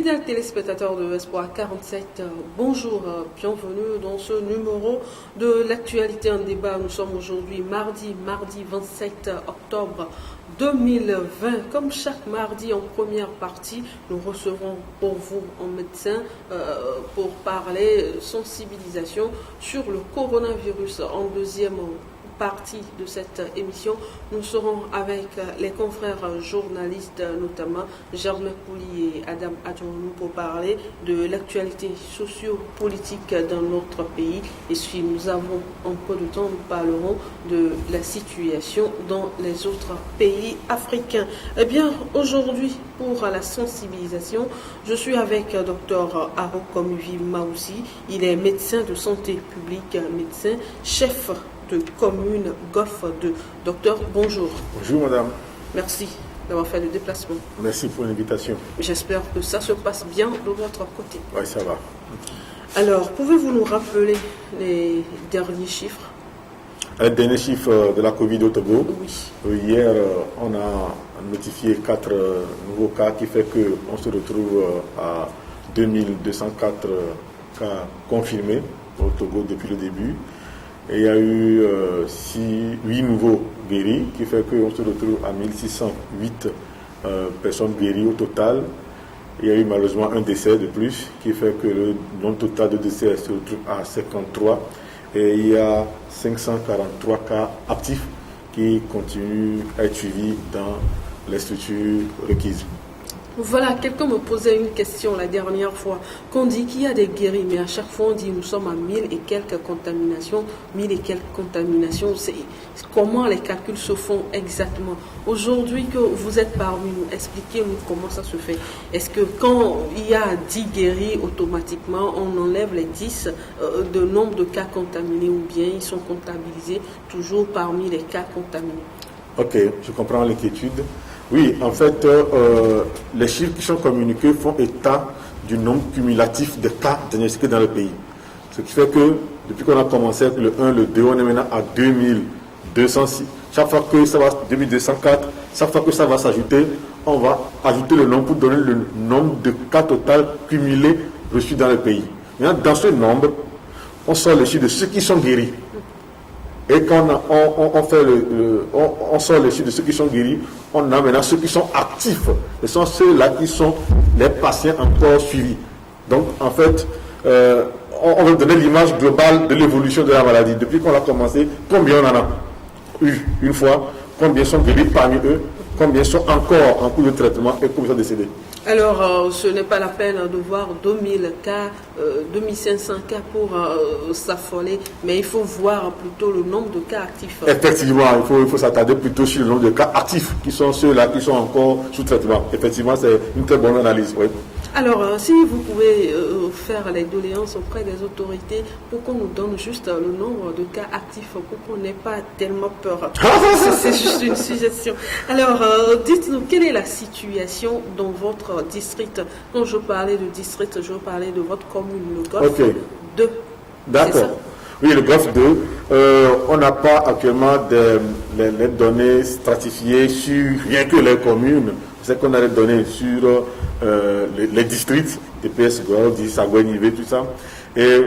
Fidèles téléspectateurs de Espoir 47, bonjour, bienvenue dans ce numéro de l'actualité en débat. Nous sommes aujourd'hui mardi 27 octobre 2020. Comme chaque mardi en première partie, nous recevrons pour vous un médecin pour parler sensibilisation sur le coronavirus. En deuxième partie de cette émission, nous serons avec les confrères journalistes, notamment Germain Pouli et Adam Adjournou, pour parler de l'actualité socio-politique dans notre pays. Et si nous avons un peu de temps, nous parlerons de la situation dans les autres pays africains. Eh bien, aujourd'hui, pour la sensibilisation, je suis avec Dr Arokomuvi Maoussi. Il est médecin de santé publique, médecin, chef de commune Golfe 2. Docteur, bonjour. Bonjour madame. Merci d'avoir fait le déplacement. Merci pour l'invitation. J'espère que ça se passe bien de votre côté. Oui, ça va. Alors, pouvez-vous nous rappeler les derniers chiffres? Les derniers chiffres de la Covid au Togo. Oui. Hier, on a notifié 4 nouveaux cas, qui fait qu'on se retrouve à 2204 cas confirmés au Togo depuis le début. Et il y a eu 8 nouveaux guéris, qui fait qu'on se retrouve à 1608 personnes guéries au total. Il y a eu malheureusement un décès de plus, qui fait que le nombre total de décès se retrouve à 53. Et il y a 543 cas actifs qui continuent à être suivis dans les structures requises. Voilà, quelqu'un me posait une question la dernière fois, qu'on dit qu'il y a des guéris, mais à chaque fois on dit nous sommes à 1000 et quelques contaminations. Comment les calculs se font exactement? Aujourd'hui que vous êtes parmi nous, expliquez-nous comment ça se fait. Est-ce que quand il y a 10 guéris, automatiquement on enlève les 10 de nombre de cas contaminés, ou bien ils sont comptabilisés toujours parmi les cas contaminés? Ok, je comprends l'inquiétude. Oui, en fait, les chiffres qui sont communiqués font état du nombre cumulatif de cas diagnostiqués dans le pays. Ce qui fait que, depuis qu'on a commencé avec le 1, le 2, on est maintenant à 2206. Chaque fois que ça va, 2204, chaque fois que ça va s'ajouter, on va ajouter le nombre pour donner le nombre de cas total cumulés reçus dans le pays. Maintenant, dans ce nombre, on sort les chiffres de ceux qui sont guéris. Et quand on sort les chiffres de ceux qui sont guéris, on a maintenant ceux qui sont actifs. Ce sont ceux-là qui sont les patients encore suivis. Donc, en fait, on veut donner l'image globale de l'évolution de la maladie. Depuis qu'on a commencé, combien on en a eu une fois, combien sont guéris parmi eux, combien sont encore en cours de traitement et combien sont décédés. Alors, ce n'est pas la peine de voir 2000 cas, 2500 cas pour s'affoler, mais il faut voir plutôt le nombre de cas actifs. Effectivement, il faut s'attarder plutôt sur le nombre de cas actifs, qui sont ceux-là qui sont encore sous traitement. Effectivement, c'est une très bonne analyse. Oui. Alors, si vous pouvez faire les doléances auprès des autorités pour qu'on nous donne juste le nombre de cas actifs, pour qu'on n'ait pas tellement peur. C'est juste une suggestion. Alors, dites-nous, quelle est la situation dans votre district? Quand je parlais de district, je parlais de votre commune, le Golfe 2. D'accord. Oui, le Golfe 2, on n'a pas actuellement les données stratifiées sur rien que les communes. C'est qu'on a les données sur les districts, TPS, Golfe, Sagoué-Nivé, tout ça. Et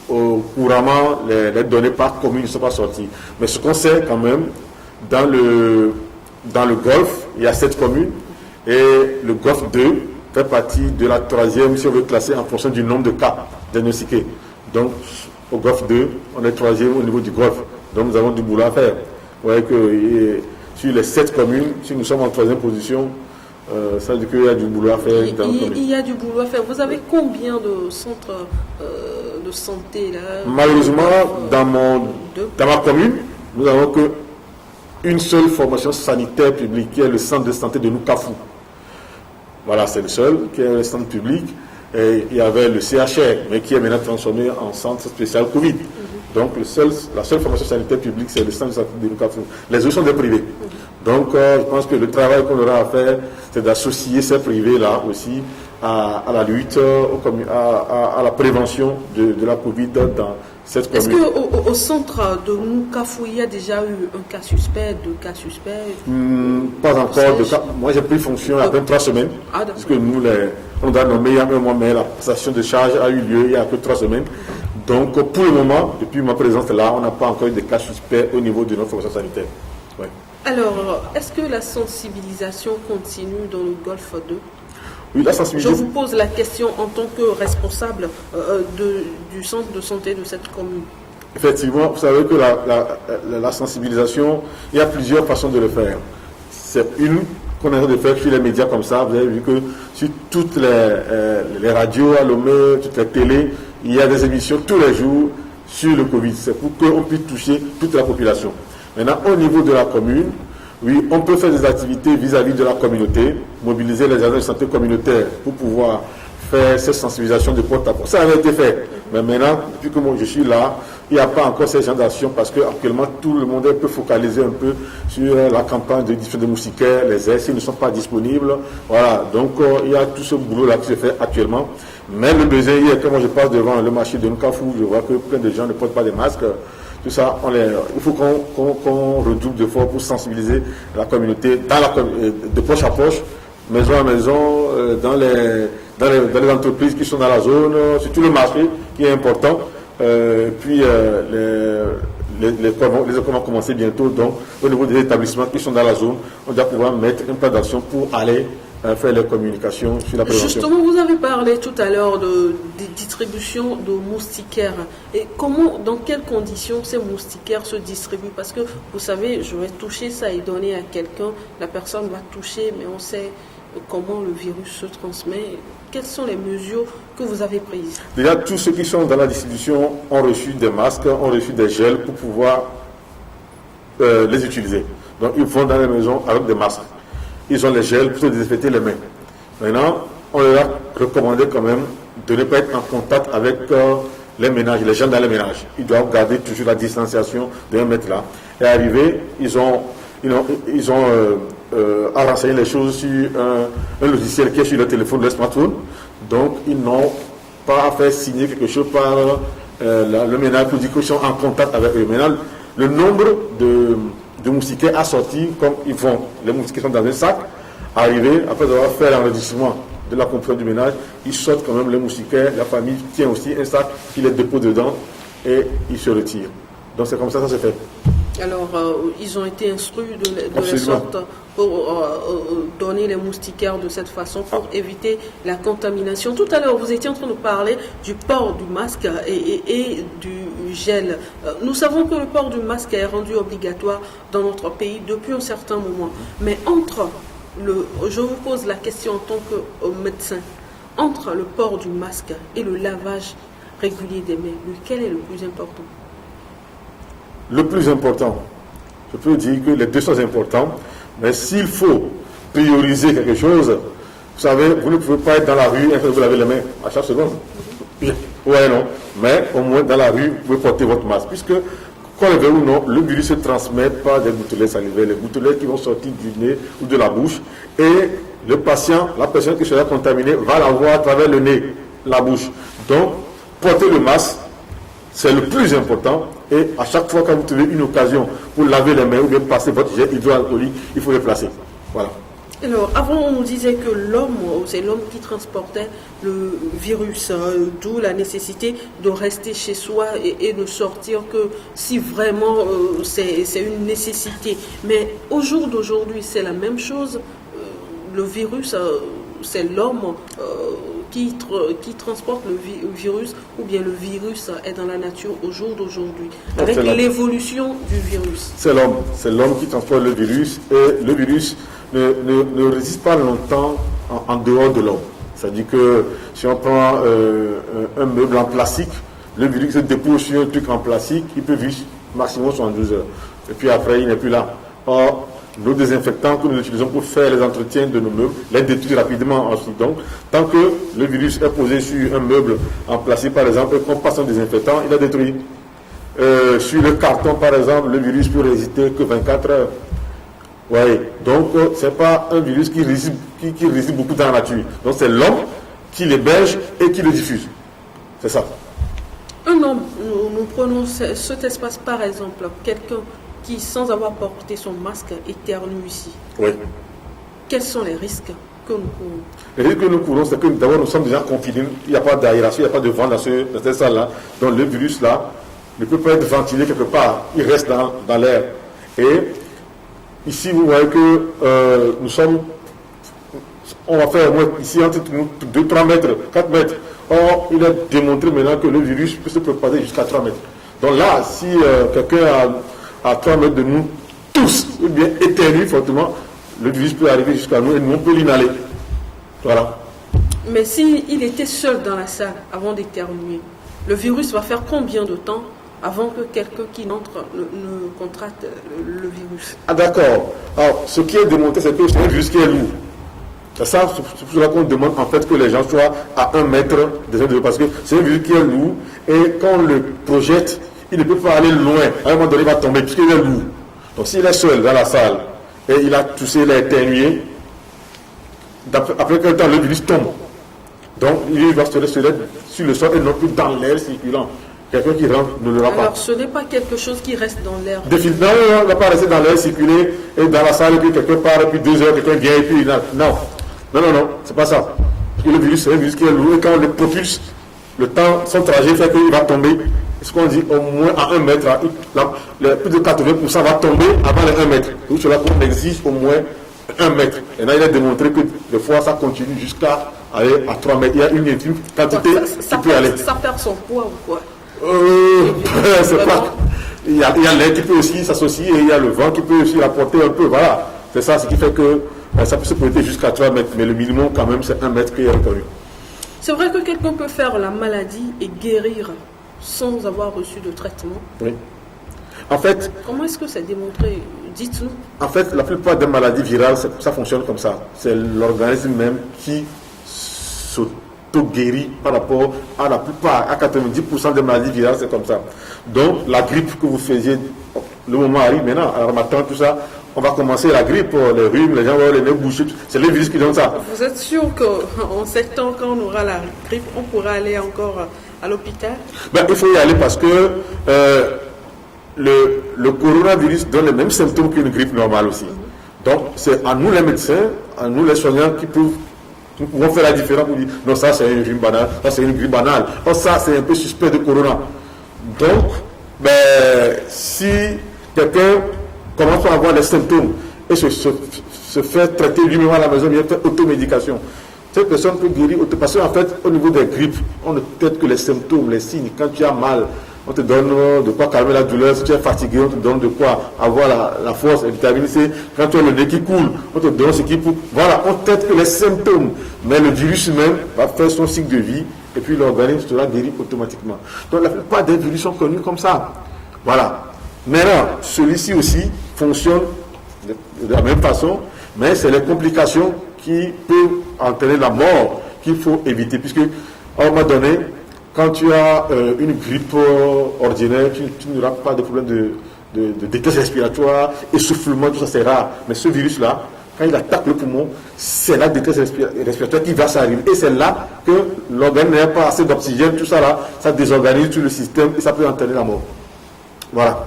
couramment, les données par commune ne sont pas sorties. Mais ce qu'on sait quand même, dans le Golfe, il y a 7 communes. Et le Golfe 2 fait partie de la 3e, si on veut classer en fonction du nombre de cas diagnostiqués. Donc, au Golfe 2, on est 3e au niveau du Golfe. Donc, nous avons du boulot à faire. Vous voyez que sur les 7 communes, si nous sommes en 3e position, ça veut dire qu'il y a du boulot à faire. Il y a du boulot à faire. Vous avez combien de centres de santé là? Malheureusement, dans ma commune, nous n'avons qu'une seule formation sanitaire publique, qui est le centre de santé de Noukafou. Voilà, c'est le seul qui est le centre public. Et il y avait le CHR, mais qui est maintenant transformé en centre spécial Covid. Donc la seule formation sanitaire publique, c'est le centre de santé de Noukafou. Les autres sont des privés. Donc je pense que le travail qu'on aura à faire, c'est d'associer ces privés-là aussi à la lutte, à la prévention de la Covid dans cette commune. Est-ce qu'au centre de Noukafou, il y a déjà eu un cas suspect, 2 cas suspects? Pas encore de cas. Moi, j'ai pris fonction il y a 3 semaines. Parce que nous, On doit nommer il y a un mois, mais la passation de charge a eu lieu il y a que 3 semaines. Donc, pour le moment, depuis ma présence là, on n'a pas encore eu de cas suspects au niveau de notre formation sanitaire. Ouais. Alors, est-ce que la sensibilisation continue dans le Golfe 2? Oui, la sensibilisation. Je vous pose la question en tant que responsable du centre de santé de cette commune. Effectivement, vous savez que la sensibilisation, il y a plusieurs façons de le faire. C'est une qu'on a de faire sur les médias comme ça. Vous avez vu que sur toutes les radios à Lomé, toutes les télés, il y a des émissions tous les jours sur le Covid. C'est pour qu'on puisse toucher toute la population. Maintenant, au niveau de la commune, oui, on peut faire des activités vis-à-vis de la communauté, mobiliser les agents de santé communautaires pour pouvoir faire cette sensibilisation de porte à porte. Ça avait été fait. Mais maintenant, depuis que moi je suis là, il n'y a pas encore ces gens d'action parce qu'actuellement tout le monde est un peu focalisé un peu sur la campagne de diffusion de moustiquaires, les aides, s'ils ne sont pas disponibles. Voilà, donc il y a tout ce boulot-là qui se fait actuellement. Mais le besoin, hier, quand moi je passe devant le marché de Nkafou, je vois que plein de gens ne portent pas de masques. Tout ça, il faut qu'on redouble d'efforts pour sensibiliser la communauté de poche à poche, maison à maison, dans les entreprises qui sont dans la zone, surtout le marché qui est important. Puis les écoles vont commencer bientôt, donc au niveau des établissements qui sont dans la zone, on doit pouvoir mettre un plan d'action pour aller faire les communications sur la prévention. Justement, vous avez parlé tout à l'heure de distribution de moustiquaires. Et comment, dans quelles conditions ces moustiquaires se distribuent? Parce que, vous savez, je vais toucher ça et donner à quelqu'un, la personne va toucher, mais on sait comment le virus se transmet. Quelles sont les mesures que vous avez prises? Déjà, tous ceux qui sont dans la distribution ont reçu des masques, ont reçu des gels pour pouvoir les utiliser. Donc, ils vont dans les maisons avec des masques. Ils ont les gels pour se désinfecter les mains. Maintenant, on leur a recommandé quand même de ne pas être en contact avec les ménages, les gens dans les ménages. Ils doivent garder toujours la distanciation de 1 mètre là. Et arrivé, ils ont à renseigner les choses sur un logiciel qui est sur le téléphone, le smartphone. Donc, ils n'ont pas à faire signer quelque chose par le ménage pour dire qu'ils sont en contact avec eux. Maintenant, le nombre de moustiquaires assortis, comme ils font, les moustiquaires sont dans un sac, arriver, après avoir fait l'enregistrement de la composition du ménage, ils sortent quand même les moustiquaires, la famille tient aussi un sac, il les dépose dedans et ils se retirent. Donc c'est comme ça que ça se fait. Alors, ils ont été instruits de la sorte pour donner les moustiquaires de cette façon pour éviter la contamination. Tout à l'heure, vous étiez en train de parler du port du masque et du gel. Nous savons que le port du masque est rendu obligatoire dans notre pays depuis un certain moment. Mais je vous pose la question en tant que médecin, entre le port du masque et le lavage régulier des mains, lequel est le plus important? Le plus important, je peux dire que les deux sont importants, mais s'il faut prioriser quelque chose, vous savez, vous ne pouvez pas être dans la rue et vous lavez les mains à chaque seconde. Ouais, non. Mais au moins dans la rue, vous pouvez porter votre masque. Puisque, qu'on le veuille ou non, le virus se transmet par des gouttelettes salivaires, les gouttelettes qui vont sortir du nez ou de la bouche. Et le patient, la personne qui sera contaminée, va l'avoir à travers le nez, la bouche. Donc, porter le masque, c'est le plus important. Et à chaque fois que vous trouvez une occasion pour laver les mains ou bien passer votre gel hydroalcoolique, il faut le placer. Voilà. Alors, avant, on nous disait que c'est l'homme qui transportait le virus, d'où la nécessité de rester chez soi et de sortir que si vraiment c'est une nécessité. Mais au jour d'aujourd'hui, c'est la même chose. Le virus, c'est l'homme qui transporte le virus, ou bien le virus est dans la nature au jour d'aujourd'hui, avec l'évolution du virus. C'est l'homme qui transporte le virus, et le virus ne résiste pas longtemps en dehors de l'homme. C'est-à-dire que si on prend un meuble en plastique, le virus se dépose sur un truc en plastique, il peut vivre maximum 72 heures. Et puis après, il n'est plus là. Or, nos désinfectants que nous utilisons pour faire les entretiens de nos meubles les détruisent rapidement ensuite. Donc, tant que le virus est posé sur un meuble en plastique, par exemple, et qu'on passe un désinfectant, il est détruit. Sur le carton, par exemple, le virus peut résister que 24 heures. Ouais. Donc, ce n'est pas un virus qui résiste beaucoup dans la nature. Donc, c'est l'homme qui l'héberge et qui le diffuse. C'est ça. Un homme, nous prenons cet espace, par exemple, quelqu'un qui, sans avoir porté son masque, éternue ici. Oui. Quels sont les risques que nous courons? Le risque que nous courons, c'est que d'abord nous sommes déjà confinés, il n'y a pas d'aération, il n'y a pas de vent dans cette salle-là. Donc le virus-là ne peut pas être ventilé quelque part, il reste dans l'air. Et ici, vous voyez que on va faire au moins ici entre nous 2, 3 mètres, 4 mètres. Or, il est démontré maintenant que le virus peut se propager jusqu'à 3 mètres. Donc là, si quelqu'un à 3 mètres de nous, tous, ou bien éternue fortement, le virus peut arriver jusqu'à nous et nous, on peut l'inhaler. Voilà. Mais s'il était seul dans la salle avant d'éternuer, le virus va faire combien de temps avant que quelqu'un qui entre ne contracte le virus? Ah d'accord. Alors, ce qui est démontré, c'est que c'est un virus qui est lourd. C'est ça, c'est pour cela qu'on demande en fait que les gens soient à 1 mètre des uns de l'autre, parce que c'est un virus qui est lourd, et quand on le projette, il ne peut pas aller loin. À un moment donné, il va tomber, puisqu'il est lourd. Donc s'il est seul dans la salle, et il a toussé, il a éternué, après quel temps le virus tombe. Donc il va se rester sur le sol et non plus dans l'air circulant. Quelqu'un qui rentre ne l'aura pas. Alors ce n'est pas quelque chose qui reste dans l'air. Non, il ne va pas rester dans l'air circuler et dans la salle, et puis quelqu'un part, et puis 2 heures, quelqu'un vient, et puis non. Non, c'est pas ça. Parce que le virus, c'est un virus qui est lourd, et quand on le propulse, le temps, son trajet fait qu'il va tomber. Ce qu'on dit, au moins à 1 mètre, plus de 80% va tomber avant les 1 mètre. Tout cela qu'on exige au moins 1 mètre. Et là, il a démontré que des fois, ça continue jusqu'à aller à 3 mètres. Il y a une quantité qui peut aller. Ça perd son poids ou quoi? C'est pas. Il y a l'air qui peut aussi s'associer et il y a le vent qui peut aussi apporter un peu. Voilà. C'est ça, ce qui fait que ça peut se porter jusqu'à 3 mètres. Mais le minimum, quand même, c'est 1 mètre qui est reconnu. C'est vrai que quelqu'un peut faire la maladie et guérir sans avoir reçu de traitement. Oui. En fait. Comment est-ce que c'est démontré? Dites-nous. En fait, la plupart des maladies virales, ça fonctionne comme ça. C'est l'organisme même qui s'auto-guérit par rapport à la plupart, à 90% des maladies virales, c'est comme ça. Donc, la grippe que vous faisiez, le moment arrive maintenant, alors maintenant, tout ça, on va commencer la grippe, les rhumes, les gens vont les nez bouchés, c'est les virus qui donnent ça. Vous êtes sûr qu'en 7 ans, quand on aura la grippe, on pourra aller encore à l'hôpital? Il faut y aller parce que le coronavirus donne les mêmes symptômes qu'une grippe normale aussi. Donc, c'est à nous les médecins, à nous les soignants qui pouvons faire la différence pour dire non, ça c'est une grippe banale, ça c'est une grippe banale, oh, ça c'est un peu suspect de corona. Donc, si quelqu'un commence à avoir les symptômes et se fait traiter lui-même à la maison, il fait automédication. Cette personne peut guérir, parce qu'en fait, au niveau des grippes, on ne traite que les symptômes, les signes. Quand tu as mal, on te donne de quoi calmer la douleur. Si tu es fatigué, on te donne de quoi avoir la force, la vitamine C. Quand tu as le nez qui coule, on te donne ce qui coule. Voilà, on traite que les symptômes. Mais le virus même va faire son cycle de vie et puis l'organisme sera guéri automatiquement. Donc la plupart des virus sont connus comme ça. Voilà. Maintenant, celui-ci aussi fonctionne de la même façon, mais c'est les complications qui peuvent entraîner la mort qu'il faut éviter. Puisque, à un moment donné, quand tu as une grippe ordinaire, tu n'auras pas de problème de détresse respiratoire, essoufflement, tout ça c'est rare. Mais ce virus-là, quand il attaque le poumon, c'est la détresse respiratoire qui va s'arriver. Et c'est là que l'organisme n'a pas assez d'oxygène, tout ça là, ça désorganise tout le système et ça peut entraîner la mort. Voilà.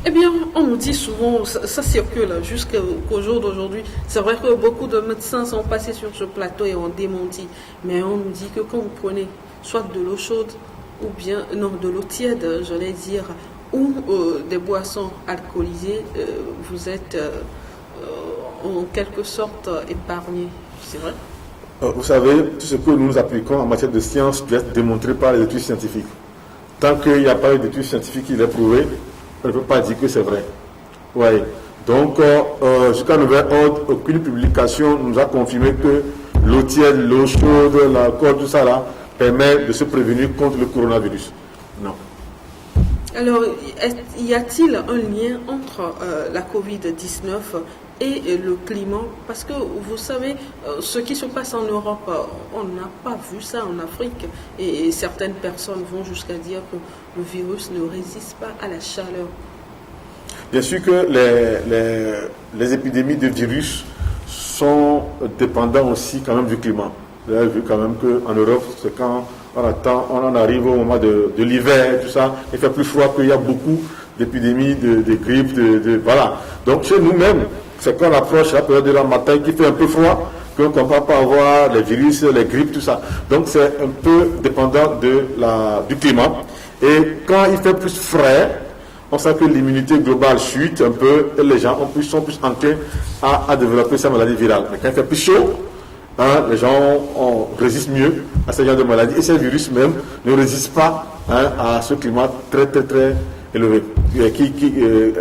Eh bien, on nous dit souvent, ça circule jusqu'au jour d'aujourd'hui. C'est vrai que beaucoup de médecins sont passés sur ce plateau et ont démenti. Mais on nous dit que quand vous prenez soit de l'eau chaude, ou bien, non, de l'eau tiède, j'allais dire, ou des boissons alcoolisées, vous êtes en quelque sorte épargné. C'est vrai? Vous savez, tout ce que nous appliquons en matière de science doit être démontré par les études scientifiques. Tant qu'il n'y a pas d'études scientifiques qui l'aient prouvé, on ne peut pas dire que c'est vrai. Ouais. Donc, jusqu'à nouvel ordre, aucune publication nous a confirmé que l'eau tiède, l'eau chaude, l'alcool, tout ça là, permet de se prévenir contre le coronavirus. Non. Alors, y a-t-il un lien entre la Covid-19 et le climat? Parce que vous savez, ce qui se passe en Europe, on n'a pas vu ça en Afrique. Et certaines personnes vont jusqu'à dire que le virus ne résiste pas à la chaleur. Bien sûr que les épidémies de virus sont dépendantes aussi quand même du climat. Vous avez vu quand même qu'en Europe, c'est quand on en arrive au moment de l'hiver, tout ça, il fait plus froid, qu'il y a beaucoup d'épidémies, de grippe, voilà. Donc chez nous-mêmes, c'est quand on approche la période de la matin qui fait un peu froid, qu'on ne va pas avoir les virus, les grippes, tout ça. Donc c'est un peu dépendant du climat. Et quand il fait plus frais, on sait que l'immunité globale chute un peu et les gens sont plus enclins à développer sa maladie virale. Mais quand il fait plus chaud, les gens résistent mieux à ce genre de maladie. Et ces virus même ne résistent pas à ce climat très très très élevé.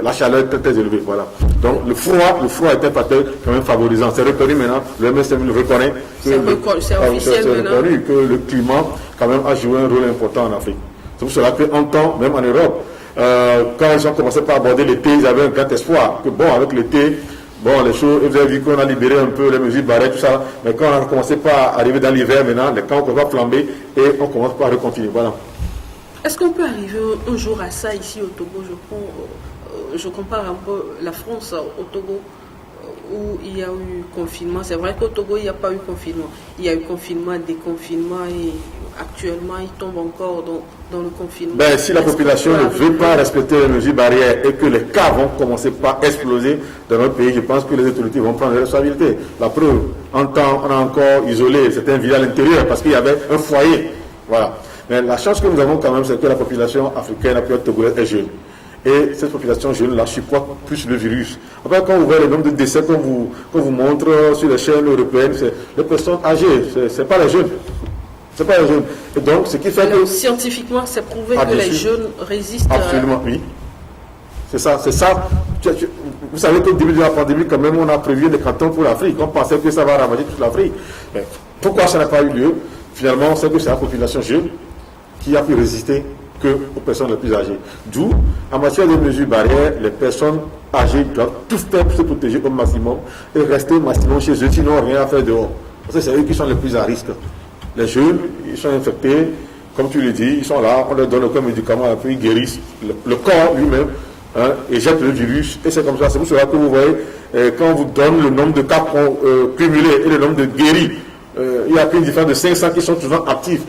La chaleur est très très élevée. Voilà. Donc le froid est un facteur quand même favorisant. C'est reconnu maintenant, le MSM le reconnaît. C'est officiel maintenant. C'est reconnu que le climat quand même a joué un rôle important en Afrique. C'est pour cela qu'en temps, même en Europe, quand ils ont commencé par aborder l'été, ils avaient un grand espoir que bon, avec l'été, bon, les choses, vous avez vu qu'on a libéré un peu les mesures barrières, tout ça, mais quand on a commencé par arriver dans l'hiver maintenant, les camps commencent à flamber et on commence par reconfiner. Voilà. Est-ce qu'on peut arriver un jour à ça ici au Togo? Je compare un peu la France au Togo, où il y a eu confinement. C'est vrai qu'au Togo, il n'y a pas eu confinement. Il y a eu confinement, déconfinement, et actuellement, il tombe encore dans le confinement. Ben, si la population ne veut pas respecter les mesures barrières et que les cas vont commencer par exploser dans notre pays, je pense que les autorités vont prendre les responsabilités. La preuve, on a encore isolé certains villages à l'intérieur parce qu'il y avait un foyer. Voilà. Mais la chance que nous avons quand même, c'est que la population africaine, la population togolaise est jeune. Et cette population jeune-là supporte plus le virus. Après, quand vous voyez le nombre de décès qu'on vous montre sur les chaînes européennes, c'est les personnes âgées, c'est pas les jeunes. C'est pas les jeunes. Et donc, ce qui fait que... Scientifiquement, c'est prouvé que les jeunes résistent... Absolument, oui. C'est ça. Vous savez qu'au début de la pandémie, quand même, on a prévu des cantons pour l'Afrique. On pensait que ça va ravager toute l'Afrique. Mais pourquoi ça n'a pas eu lieu? Finalement, on sait que c'est la population jeune qui a pu résister aux personnes les plus âgées. D'où, en matière de mesures barrières, les personnes âgées doivent tout faire pour se protéger au maximum et rester au maximum chez eux, sinon rien à faire dehors. Parce que c'est eux qui sont les plus à risque. Les jeunes, ils sont infectés, comme tu le dis, ils sont là, on leur donne aucun médicament, et puis ils guérissent. Le corps lui-même éjecte le virus, et c'est comme ça. C'est pour cela que vous voyez, quand on vous donne le nombre de cas cumulés et le nombre de guéris, il y a une différence de 500 qui sont toujours actifs.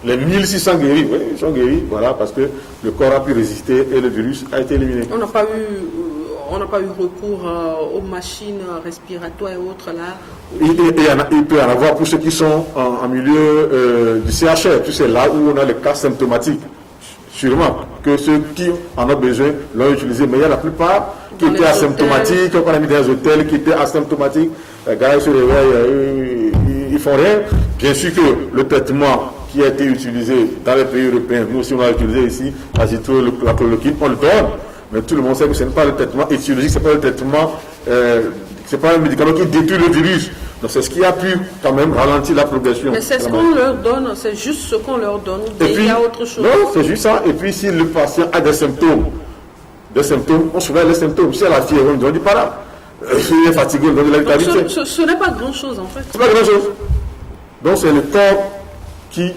Les 1600 guéris, oui, ils sont guéris, voilà, parce que le corps a pu résister et le virus a été éliminé. On n'a pas eu recours aux machines respiratoires et autres là. Il peut y en avoir pour ceux qui sont en milieu du CHR, tu sais, là où on a les cas symptomatiques. Sûrement que ceux qui en ont besoin l'ont utilisé, mais il y a la plupart qui étaient asymptomatiques, qu'on a mis dans les hôtels, qui étaient asymptomatiques. Les gars, ils se réveillent, ils font rien. Bien sûr que le traitement qui a été utilisé dans les pays européens, nous aussi on l'a utilisé ici, la chloroquine, on le donne, mais tout le monde sait que ce n'est pas le traitement étiologique, ce n'est pas le traitement, c'est pas un médicament qui détruit le virus. Donc c'est ce qui a pu quand même ralentir la progression. Mais c'est ce qu'on leur donne, c'est juste ce qu'on leur donne, ou il y a autre chose? Non, c'est juste ça. Et puis si le patient a des symptômes, on surveille les symptômes. Si elle a fièvre, on ne dit pas là. Il est fatigué, on donne de la vitamine C. Ce n'est pas grand chose en fait. C'est pas grand chose. Donc c'est le corps qui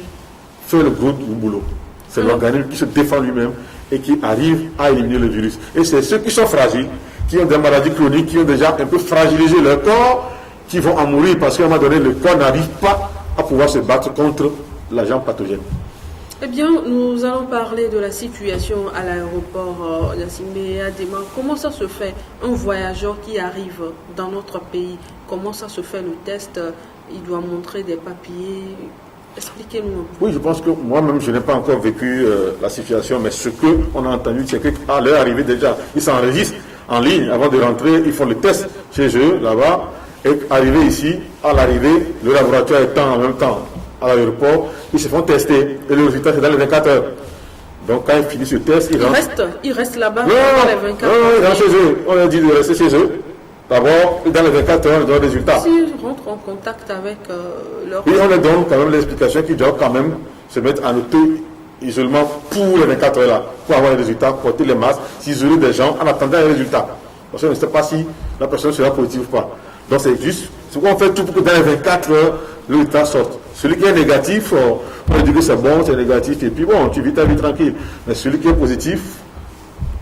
fait le gros du boulot. C'est l'organisme qui se défend lui-même et qui arrive à éliminer le virus. Et c'est ceux qui sont fragiles, qui ont des maladies chroniques, qui ont déjà un peu fragilisé leur corps, qui vont en mourir parce qu'à un moment donné, le corps n'arrive pas à pouvoir se battre contre l'agent pathogène. Eh bien, nous allons parler de la situation à l'aéroport Gnassingbé Adema. Comment ça se fait, un voyageur qui arrive dans notre pays, comment ça se fait le test? Il doit montrer des papiers. Expliquez-nous un peu. Oui, je pense que moi-même, je n'ai pas encore vécu la situation, mais ce qu'on a entendu, c'est qu'à leur arrivée déjà, ils s'enregistrent en ligne avant de rentrer, ils font le test chez eux, là-bas, et arrivé ici, à l'arrivée, le laboratoire étant en même temps à l'aéroport, ils se font tester, et le résultat, c'est dans les 24 heures. Donc, quand ils finissent ce test, ils restent là-bas dans les 24 heures. Non, ils rentrent chez eux. On leur dit de rester chez eux. D'abord, dans les 24 heures, on donne le résultat. S'ils rentrent en contact avec leur... Oui, on leur donne quand même l'explication qu'ils doivent quand même se mettre en auto-isolement pour les 24 heures là, pour avoir les résultats, porter les masques, s'isoler des gens en attendant les résultats. Parce qu'on ne sait pas si la personne sera positive ou pas. Donc c'est juste, c'est qu'on fait tout pour que dans les 24 heures, le résultat sorte. Celui qui est négatif, on dit que c'est bon, c'est négatif, et puis bon, tu vis ta vie tranquille. Mais celui qui est positif,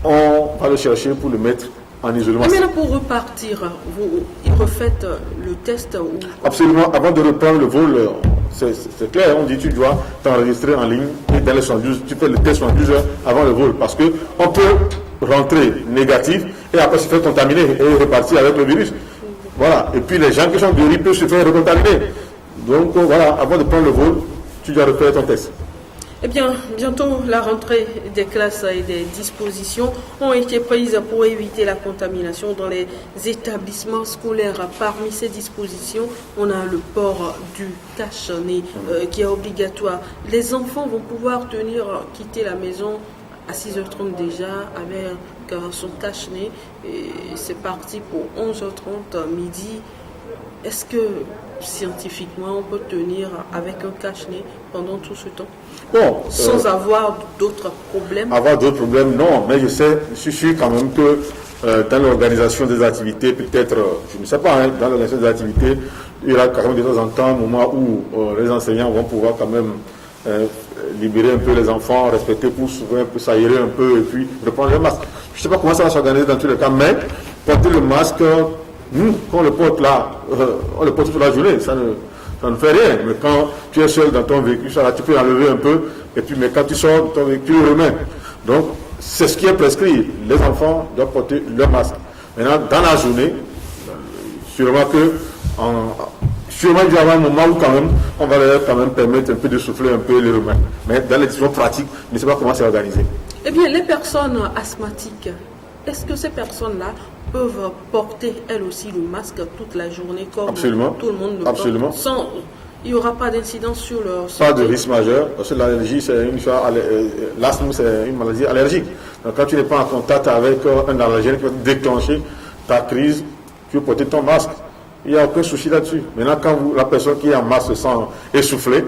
on va le chercher pour le mettre en isolement. Mais là, pour repartir, vous refaites le test ou... Absolument. Avant de reprendre le vol, c'est clair, on dit tu dois t'enregistrer en ligne et dans les 72, tu fais le test 72 heures avant le vol parce qu'on peut rentrer négatif et après se faire contaminer et repartir avec le virus. Voilà. Et puis les gens qui sont guéris peuvent se faire recontaminer. Donc voilà, avant de prendre le vol, tu dois refaire ton test. Eh bien, bientôt, la rentrée des classes et des dispositions ont été prises pour éviter la contamination dans les établissements scolaires. Parmi ces dispositions, on a le port du cache-nez qui est obligatoire. Les enfants vont pouvoir quitter la maison à 6h30 déjà avec son cache-nez. Et c'est parti pour 11h30 midi. Est-ce que scientifiquement on peut tenir avec un cache-nez pendant tout ce temps? Bon, sans avoir d'autres problèmes? Avoir d'autres problèmes, non. Mais je suis sûr quand même que dans l'organisation des activités, peut-être, je ne sais pas, hein, dans l'organisation des activités, il y aura quand même de temps en temps un moment où les enseignants vont pouvoir quand même libérer un peu les enfants, respecter pour s'ouvrir un peu, s'aérer un peu et puis reprendre le masque. Je ne sais pas comment ça va s'organiser dans tous les cas, mais porter le masque, nous, quand on le porte là, on le porte toute la journée, ça ne fait rien. Mais quand tu es seul dans ton véhicule, ça, tu peux l'enlever un peu, et puis, mais quand tu sors de ton véhicule, tu le remets. Donc, c'est ce qui est prescrit. Les enfants doivent porter leur masque. Maintenant, dans la journée, sûrement il y aura un moment où quand même, on va leur quand même permettre un peu de souffler un peu les remettre. Mais dans les décisions pratiques, je ne sais pas comment c'est organisé. Eh bien, les personnes asthmatiques, est-ce que ces personnes-là peuvent porter elles aussi le masque toute la journée comme Absolument. Tout le monde le Absolument. porte il n'y aura pas d'incidence sur leur santé? Pas de risque majeur, parce que l'allergie, c'est l'asthme, c'est une maladie allergique. Donc quand tu n'es pas en contact avec un allergène qui va déclencher ta crise, tu peux porter ton masque. Il n'y a aucun souci là-dessus. Maintenant, quand la personne qui est en masque se sent essoufflée,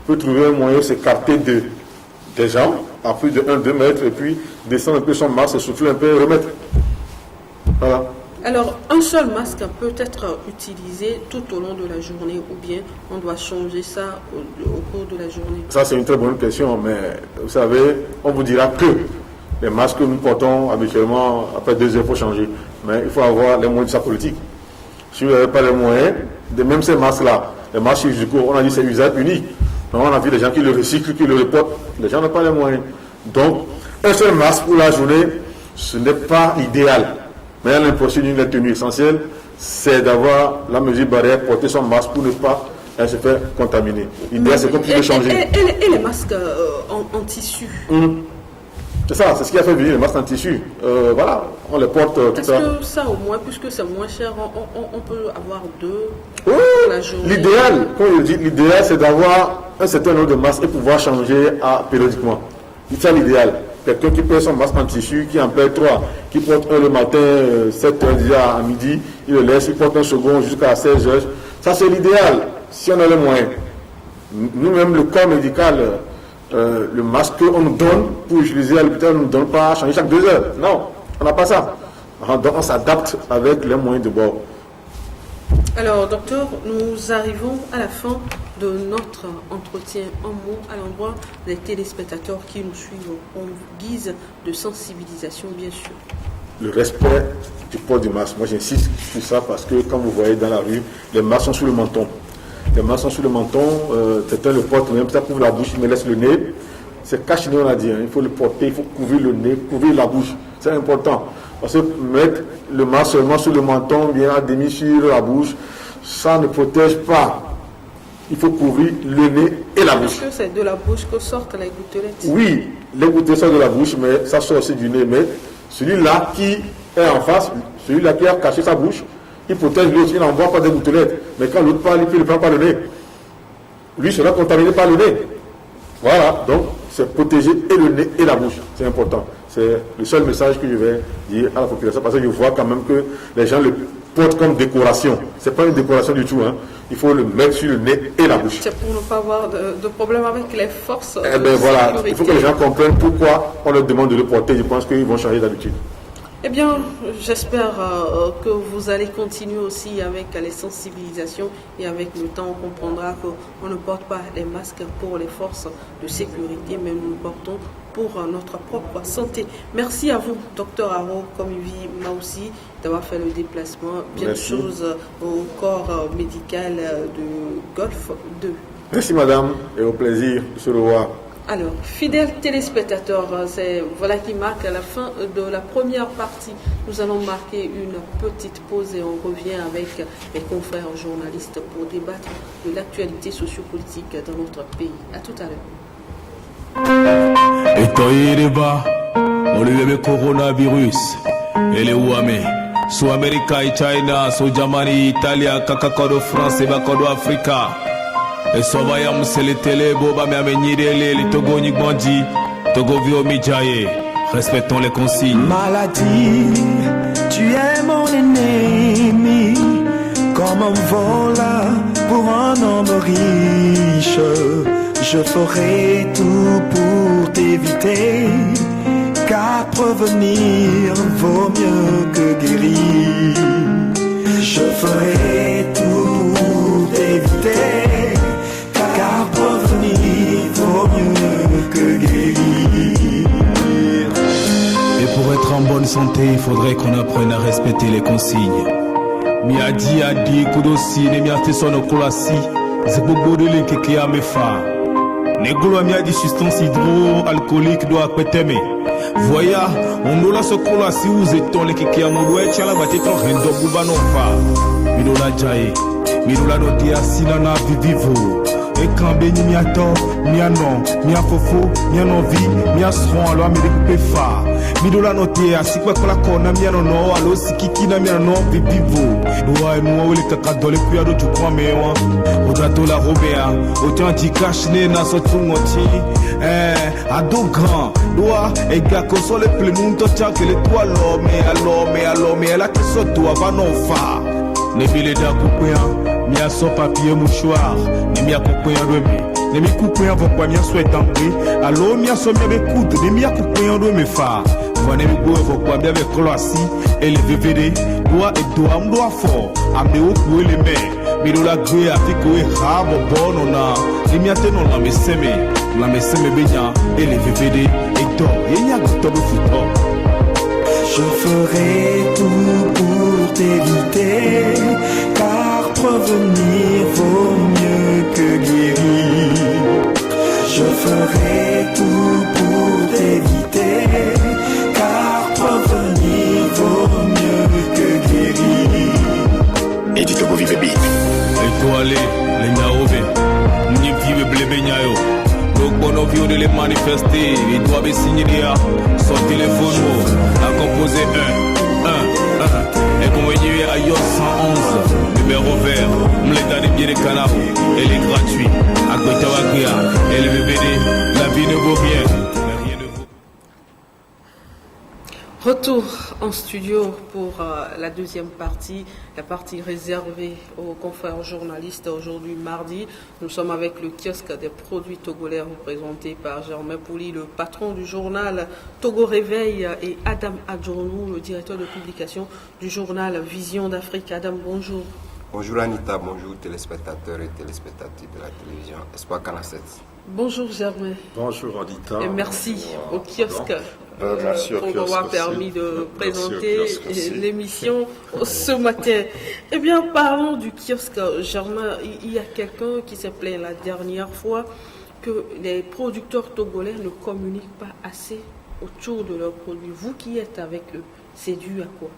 peut trouver un moyen de s'écarter des gens à plus de 1-2 mètres et puis descendre un peu son masque, s'essouffler un peu et remettre. Voilà. Alors, un seul masque peut être utilisé tout au long de la journée ou bien on doit changer ça au cours de la journée? Ça, c'est une très bonne question, mais vous savez, on vous dira que les masques que nous portons habituellement, après 2 heures, il faut changer. Mais il faut avoir les moyens de sa politique. Si vous n'avez pas les moyens, même ces masques-là, les masques chirurgicaux, on a dit c'est usage unique. Donc, on a vu des gens qui le recyclent, qui le reportent. Les gens n'ont pas les moyens. Donc, un seul masque pour la journée, ce n'est pas idéal. Mais l'impression d'une tenue essentielle, c'est d'avoir la mesure barrière, porter son masque pour ne pas se faire contaminer. L'idéal, c'est qu'on puisse le changer. Et les masques en tissu? C'est ça, c'est ce qui a fait venir les masques en tissu. Voilà, on les porte tout ça. Est-ce que ça, au moins, puisque c'est moins cher, on peut avoir 2 pour la journée? L'idéal, comme je dis, l'idéal, c'est d'avoir un certain nombre de masques et pouvoir changer périodiquement. C'est l'idéal. Quelqu'un qui porte son masque en tissu, qui en paie 3, qui porte un le matin, 7h déjà à midi, il le laisse, il porte un second jusqu'à 16h. Ça, c'est l'idéal, si on a les moyens. Nous-mêmes, le corps médical, le masque qu'on nous donne pour utiliser à l'hôpital, on ne nous donne pas à changer chaque 2 heures. Non, on n'a pas ça. Donc, on s'adapte avec les moyens de bord. Alors, docteur, nous arrivons à la fin de notre entretien. Un mot à l'endroit des téléspectateurs qui nous suivent en guise de sensibilisation, bien sûr. Le respect du port du masque. Moi, j'insiste sur ça parce que quand vous voyez dans la rue, les masques sont sous le menton. Les masques sont sous le menton, certains le portent même, ça couvre la bouche, mais laisse le nez. C'est cache-nez, on a dit. Hein. Il faut le porter, il faut couvrir le nez, couvrir la bouche. C'est important. Parce que mettre le masque seulement sur le menton, bien à demi sur la bouche, ça ne protège pas. Il faut couvrir le nez et la bouche. Est-ce que c'est de la bouche que sortent les gouttelettes? Oui, les gouttelettes sortent de la bouche, mais ça sort aussi du nez. Mais celui-là qui est en face, celui-là qui a caché sa bouche, il protège l'autre, il n'envoie pas des gouttelettes. Mais quand l'autre parle, il ne prend pas le nez. Lui sera contaminé par le nez. Voilà, donc c'est protéger et le nez et la bouche. C'est important. C'est le seul message que je vais dire à la population, parce que je vois quand même que les gens le portent comme décoration. Ce n'est pas une décoration du tout. Hein. Il faut le mettre sur le nez et la bouche. C'est pour ne pas avoir de problème avec les forces de voilà, sécurité. il faut que les gens comprennent pourquoi on leur demande de le porter. Je pense qu'ils vont changer d'habitude. Eh bien, j'espère que vous allez continuer aussi avec les sensibilisations et avec le temps, on comprendra qu'on ne porte pas les masques pour les forces de sécurité, mais nous le portons pour notre propre santé. Merci à vous, Dr Aro Komivi Maoussi, d'avoir fait le déplacement. Bien de choses au corps médical de Golfe 2. Merci madame et au plaisir de se revoir. Alors, fidèles téléspectateurs, c'est voilà qui marque la fin de la première partie. Nous allons marquer une petite pause et on revient avec mes confrères journalistes pour débattre de l'actualité sociopolitique dans notre pays. À tout à l'heure. Et Toyereba, on lui le coronavirus, et les Ouame, sous Amérique et China, sous Germany, Italie, Kakako France et Bakado Africa. Et Sovayam, c'est les télé, Boba, Mermenirele, les Togo Nigbandi, Togo Viomijaye. Respectons les consignes. Maladie, tu es mon ennemi, comme un vol pour un homme riche. Je ferai tout pour t'éviter, car prévenir vaut mieux que guérir. Je ferai tout pour t'éviter, car prévenir vaut mieux que guérir. Et pour être en bonne santé, il faudrait qu'on apprenne à respecter les consignes. Adi, Kudosi, Nemiate Sono Kolasi, Zebobodele Kekia Mefa. Negolo Miadi substance hydroalcoolique doit pétémer. Voya, on nous la sokola si vous êtes les Kekia Mourouet, Chala Bateton Rendo Boubanofa. Midola Jaye, Midola Notia Sinana Vivivo. Et quand Béni Miato, Mianon, Miafofo, Mianovi, Miasron, alors Amérique Pefa. Midola noté à Sikwa Kolakona, Mianono, allo Sikiki, Miano, Vivivo. Doua et moi, les Kakadole, puis à d'autres points, mais moi. Odato la Robéa, autant d'y cacher, n'a sauté, ado grand, doua, et Gako, sur les plémons, tocha, que les toits, l'homme, mais elle a que ça, doit, va non fa. Ne bile da coupéen, mia so papier mouchoir, ne mia coupéen remé, ne mi coupéen vont pas mia souhait tamper, allo mia so mia écoute, ne mia coupéen de me fa, voine mi boue vont pas bien avec Croatie, et les VVD, doigt et doigt, m'doit fort, amener au cou et les mains, mais de la grue à fico et rabo bon on a, ne mia tenon la me seme bénia, et les VVD, et d'or, et n'y a que top football. Je ferai tout pour t'éviter, car prévenir vaut mieux que guérir. Je ferai tout pour t'éviter, car prévenir vaut mieux que guérir. Et du Togo vive big. Et toi allez, les Naove, ni vive blébé Nyayo. Donc bon on de les manifester, ils doivent signer déjà son téléphone à composer 1 et convenir à Yon 111 numéro vert, m'l'état des biens de canard, elle est gratuite à Gotawakia et le VVD, la vie ne vaut rien, mais rien ne vaut. Retour en studio pour la deuxième partie, la partie réservée aux confrères journalistes. Aujourd'hui, mardi, nous sommes avec le kiosque des produits togolais représenté par Germain Pouli, le patron du journal Togo Réveil, et Adam Adjourounou, le directeur de publication du journal Vision d'Afrique. Adam, bonjour. Bonjour Anita, bonjour téléspectateurs et téléspectatrices de la télévision Espoir Canal 7. Bonjour Germain. Bonjour Anita. Et merci au kiosque. Merci pour m'avoir permis de présenter l'émission ce matin. Eh bien, parlons du kiosque. Germain, il y a quelqu'un qui s'est plaint la dernière fois que les producteurs togolais ne communiquent pas assez autour de leurs produits. Vous qui êtes avec eux, c'est dû à quoi?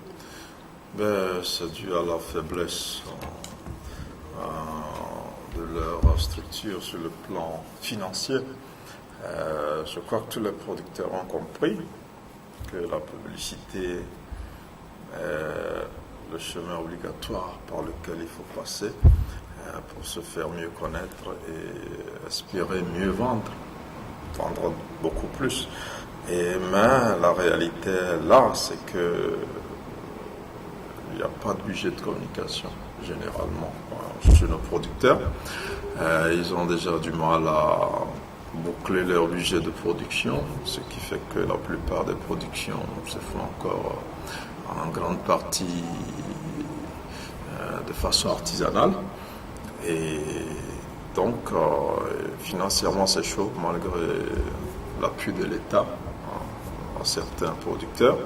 C'est dû à la faiblesse de leur structure sur le plan financier. Je crois que tous les producteurs ont compris que la publicité est le chemin obligatoire par lequel il faut passer pour se faire mieux connaître et espérer mieux vendre beaucoup plus. Mais la réalité là, c'est que il n'y a pas de budget de communication généralement chez nos producteurs. Ils ont déjà du mal à boucler leur budget de production, ce qui fait que la plupart des productions se font encore en grande partie de façon artisanale. Et donc, financièrement, c'est chaud, malgré l'appui de l'État à certains producteurs.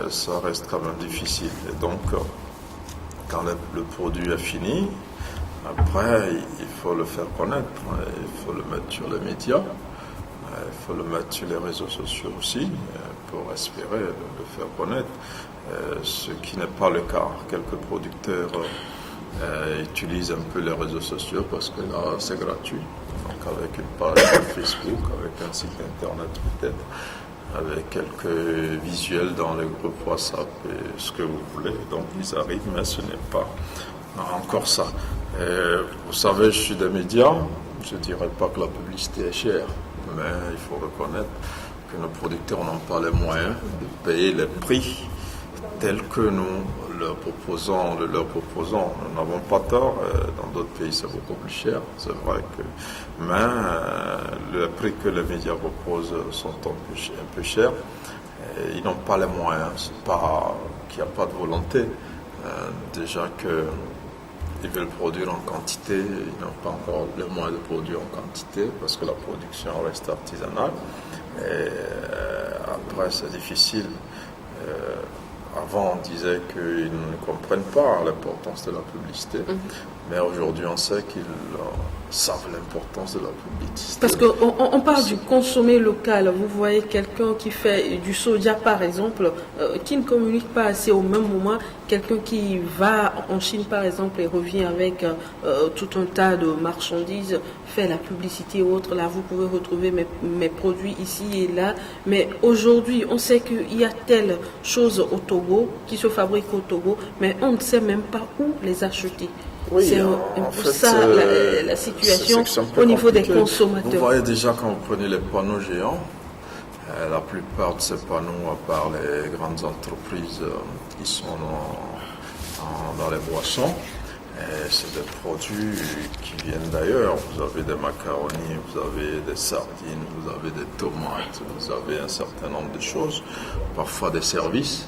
Ça reste quand même difficile. Et donc, quand le produit est fini, après, il faut le faire connaître, il faut le mettre sur les médias. faut le mettre sur les réseaux sociaux aussi pour espérer le faire connaître, ce qui n'est pas le cas. Quelques producteurs utilisent un peu les réseaux sociaux parce que là c'est gratuit, donc avec une page Facebook, avec un site internet peut-être, avec quelques visuels dans les groupes WhatsApp et ce que vous voulez, donc ils arrivent, mais ce n'est pas encore ça. Vous savez, je suis des médias, je ne dirais pas que la publicité est chère, mais il faut reconnaître que nos producteurs n'ont pas les moyens de payer les prix tels que nous leur proposons. Nous n'avons pas tort, dans d'autres pays c'est beaucoup plus cher, c'est vrai que, mais le prix que les médias proposent sont un peu chers, et ils n'ont pas les moyens, c'est pas qu'il n'y a pas de volonté, déjà que ils veulent produire en quantité, ils n'ont pas encore les moyens de produire en quantité parce que la production reste artisanale. Et après, c'est difficile. Avant, on disait qu'ils ne comprennent pas l'importance de la publicité, mais aujourd'hui, on sait qu'ils savent l'importance de la publicité. Parce qu'on parle du consommer local. Vous voyez quelqu'un qui fait du soja, par exemple, qui ne communique pas assez au même moment. Quelqu'un qui va en Chine, par exemple, et revient avec tout un tas de marchandises, fait la publicité ou autre. Là, vous pouvez retrouver mes produits ici et là. Mais aujourd'hui, on sait qu'il y a telle chose au Togo, qui se fabrique au Togo, mais on ne sait même pas où les acheter. Oui, c'est en fait, ça la situation au niveau des consommateurs. Vous voyez déjà quand vous prenez les panneaux géants, la plupart de ces panneaux, à part les grandes entreprises qui sont dans les boissons, c'est des produits qui viennent d'ailleurs. Vous avez des macaronis, vous avez des sardines, vous avez des tomates, vous avez un certain nombre de choses, parfois des services.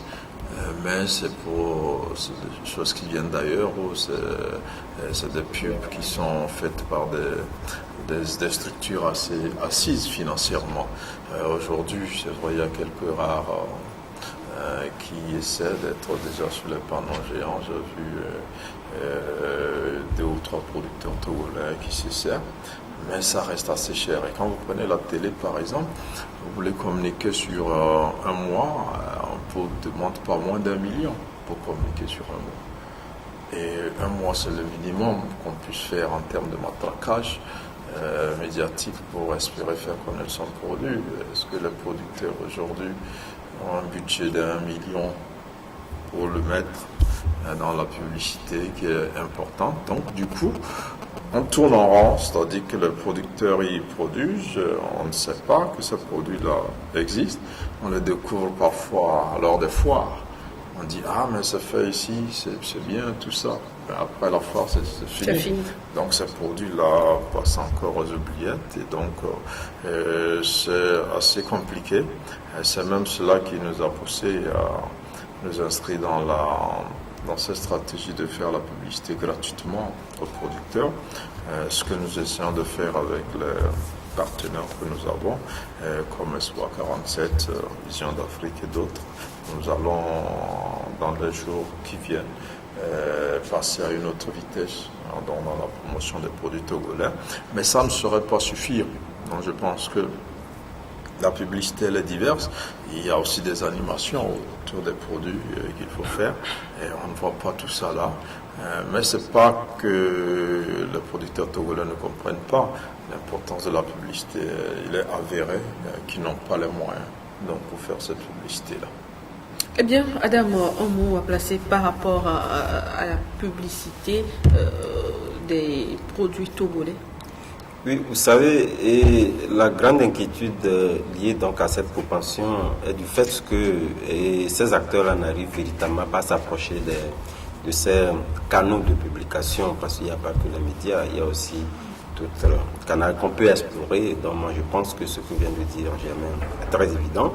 Mais c'est des choses qui viennent d'ailleurs ou c'est des pubs qui sont faites par des structures assez assises financièrement. Aujourd'hui, c'est vrai, il y a quelques rares qui essaient d'être déjà sur les panneaux géants. J'ai vu 2 ou 3 producteurs togolais qui s'essaient, mais ça reste assez cher. Et quand vous prenez la télé par exemple, vous voulez communiquer sur un mois, on vous demande pas moins d'1 million pour communiquer sur un mois. Et un mois, c'est le minimum qu'on puisse faire en termes de matraquage médiatique pour espérer faire connaître son produit. Est-ce que les producteurs aujourd'hui ont un budget d'1 million pour le mettre dans la publicité qui est importante? Donc du coup, on tourne en rond, c'est-à-dire que les producteurs y produisent, on ne sait pas que ce produit-là existe, on le découvre parfois lors des foires. On dit « Ah, mais c'est fait ici, c'est bien, tout ça ». Mais après la foire, c'est fini. Donc ces produits-là passent encore aux oubliettes et donc c'est assez compliqué. Et c'est même cela qui nous a poussé à nous inscrire dans cette stratégie de faire la publicité gratuitement aux producteurs, ce que nous essayons de faire avec les partenaires que nous avons, comme SOA 47, Vision d'Afrique et d'autres. Nous allons, dans les jours qui viennent, passer à une autre vitesse dans la promotion des produits togolais. Mais ça ne saurait pas suffire. Donc je pense que la publicité elle est diverse. Il y a aussi des animations autour des produits qu'il faut faire. Et on ne voit pas tout ça là. Mais ce n'est pas que les producteurs togolais ne comprennent pas l'importance de la publicité. Il est avéré qu'ils n'ont pas les moyens donc, pour faire cette publicité-là. Eh bien, Adam, un mot à placer par rapport à la publicité des produits togolais. Oui, vous savez, et la grande inquiétude liée donc à cette propension est du fait que ces acteurs-là n'arrivent véritablement pas à s'approcher de ces canaux de publication, parce qu'il n'y a pas que les médias, il y a aussi d'autres canaux qu'on peut explorer. Donc moi je pense que ce que vient de dire Germain est très évident.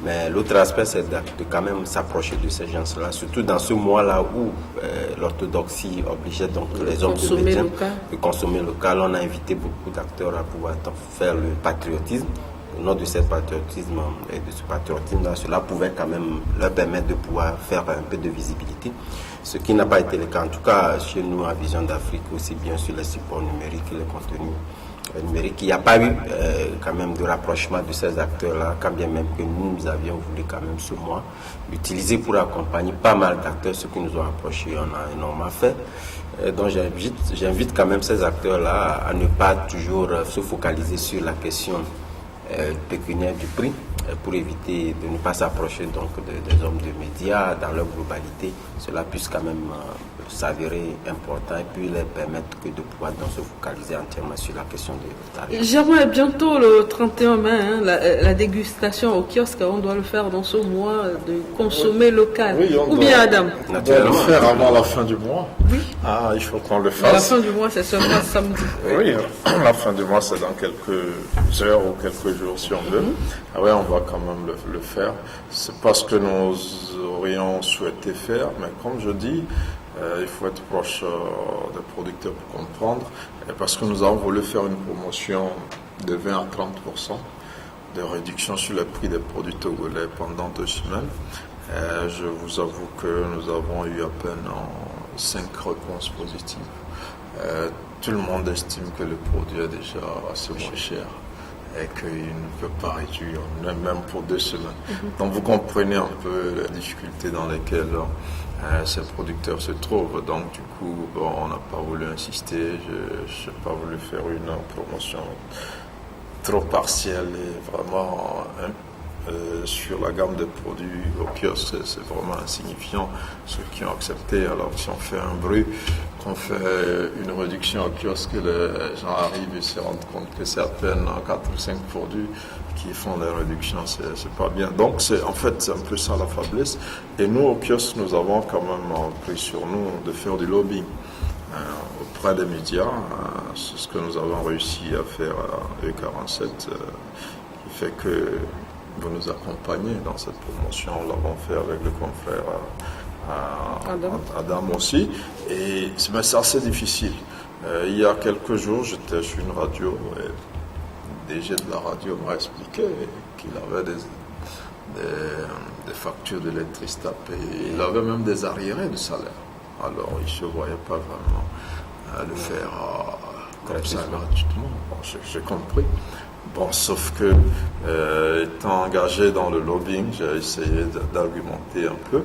Mais l'autre aspect, c'est de quand même s'approcher de ces gens-là, surtout dans ce mois-là où l'orthodoxie obligeait donc les hommes de médias de consommer local. On a invité beaucoup d'acteurs à pouvoir faire le patriotisme. Au nom de ce patriotisme et de ce patriotisme-là, cela pouvait quand même leur permettre de pouvoir faire un peu de visibilité, ce qui n'a pas été le cas. En tout cas, chez nous, à Vision d'Afrique, aussi bien sur les supports numériques et les contenus numérique. Il n'y a pas eu quand même de rapprochement de ces acteurs-là, quand bien même que nous avions voulu quand même ce mois l'utiliser pour accompagner pas mal d'acteurs, ceux qui nous ont approchés, on a énormément fait. Donc j'invite quand même ces acteurs-là à ne pas toujours se focaliser sur la question pécuniaire du prix, pour éviter de ne pas s'approcher donc des hommes de médias dans leur globalité. Cela puisse quand même s'avérer important et puis leur permettre que de pouvoir donc se focaliser entièrement sur la question des tarifs. J'aimerais bientôt le 31 mai, la dégustation au kiosque, on doit le faire dans ce mois de consommer local. Oui, ou bien Adam? On doit le faire avant la fin du mois. Oui. Ah, il faut qu'on le fasse. À la fin du mois, c'est seulement samedi. Oui, la fin du mois, c'est dans quelques heures ou quelques jours si on veut. Ah ouais, on va quand même le faire. C'est pas ce que nous aurions souhaité faire, mais comme je dis, il faut être proche des producteurs pour comprendre. Et parce que nous avons voulu faire une promotion de 20 à 30% de réduction sur le prix des produits togolais pendant 2 semaines. Je vous avoue que nous avons eu à peine 5 réponses positives. Tout le monde estime que le produit est déjà assez moins cher et qu'il ne peut pas réduire, même pour 2 semaines. Donc vous comprenez un peu les difficultés dans lesquelles ces producteurs se trouvent. Donc du coup, on n'a pas voulu insister, je n'ai pas voulu faire une promotion trop partielle et vraiment sur la gamme de produits au kiosque, c'est vraiment insignifiant. Ceux qui ont accepté, alors si on fait un bruit, qu'on fait une réduction au kiosque, les gens arrivent et se rendent compte que c'est à peine 4 ou 5 produits qui font des réductions, c'est pas bien. Donc en fait c'est un peu ça la faiblesse. Et nous au kiosque, nous avons quand même pris sur nous de faire du lobbying auprès des médias. C'est ce que nous avons réussi à faire à E47, qui fait que vous nous accompagnez dans cette promotion. Nous l'avons fait avec le confrère Adam aussi. Et c'est assez difficile. Il y a quelques jours, j'étais sur une radio et le DG de la radio m'a expliqué qu'il avait des factures d'électricité à payer. Il avait même des arriérés de salaire. Alors, il ne se voyait pas vraiment le faire comme ça gratuitement. Bon, j'ai compris. Bon, sauf que, étant engagé dans le lobbying, j'ai essayé d'argumenter un peu.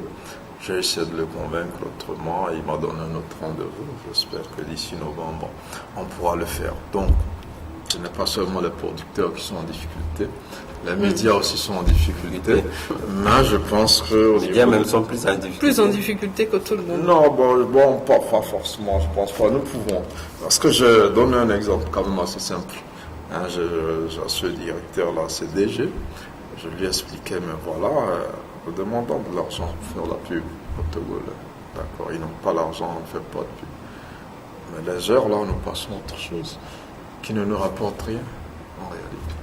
J'ai essayé de le convaincre autrement et il m'a donné un autre rendez-vous. J'espère que d'ici novembre, on pourra le faire. Donc, ce n'est pas seulement les producteurs qui sont en difficulté, les médias aussi sont en difficulté. Mais je pense que... Les médias même sont plus en difficulté. Plus en difficulté que tout le monde. Non, bon pas forcément, je pense pas. Nous pouvons. Parce que je donne un exemple quand même assez simple. J'ai ce directeur-là, c'est DG. Je lui ai expliqué, mais voilà, nous demandons de l'argent pour faire la pub au Togo. D'accord, ils n'ont pas l'argent, on ne fait pas de pub. Mais les heures, là, nous passons à autre chose qui ne nous rapporte rien, en réalité.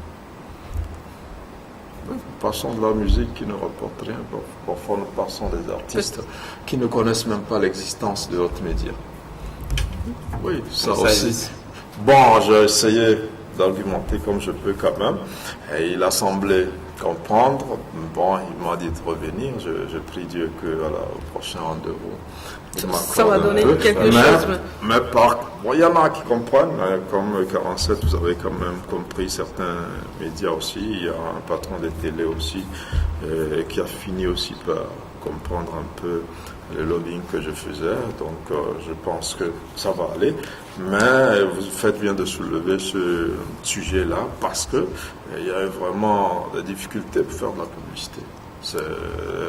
Nous passons de la musique qui ne rapporte rien. Parfois, nous passons des artistes qui ne connaissent même pas l'existence de notre média. Oui, ça aussi. Bon, j'ai essayé d'argumenter comme je peux quand même. Et il a semblé comprendre. Bon, il m'a dit de revenir. Je prie Dieu au prochain rendez-vous, ça va donner quelque chose. Mais bon, il y en a qui comprennent. Comme 47, vous avez quand même compris certains médias aussi. Il y a un patron de télé aussi qui a fini aussi par comprendre un peu le lobbying que je faisais. Donc, je pense que ça va aller. Mais vous faites bien de soulever ce sujet-là parce que il y a vraiment des difficultés pour faire de la publicité.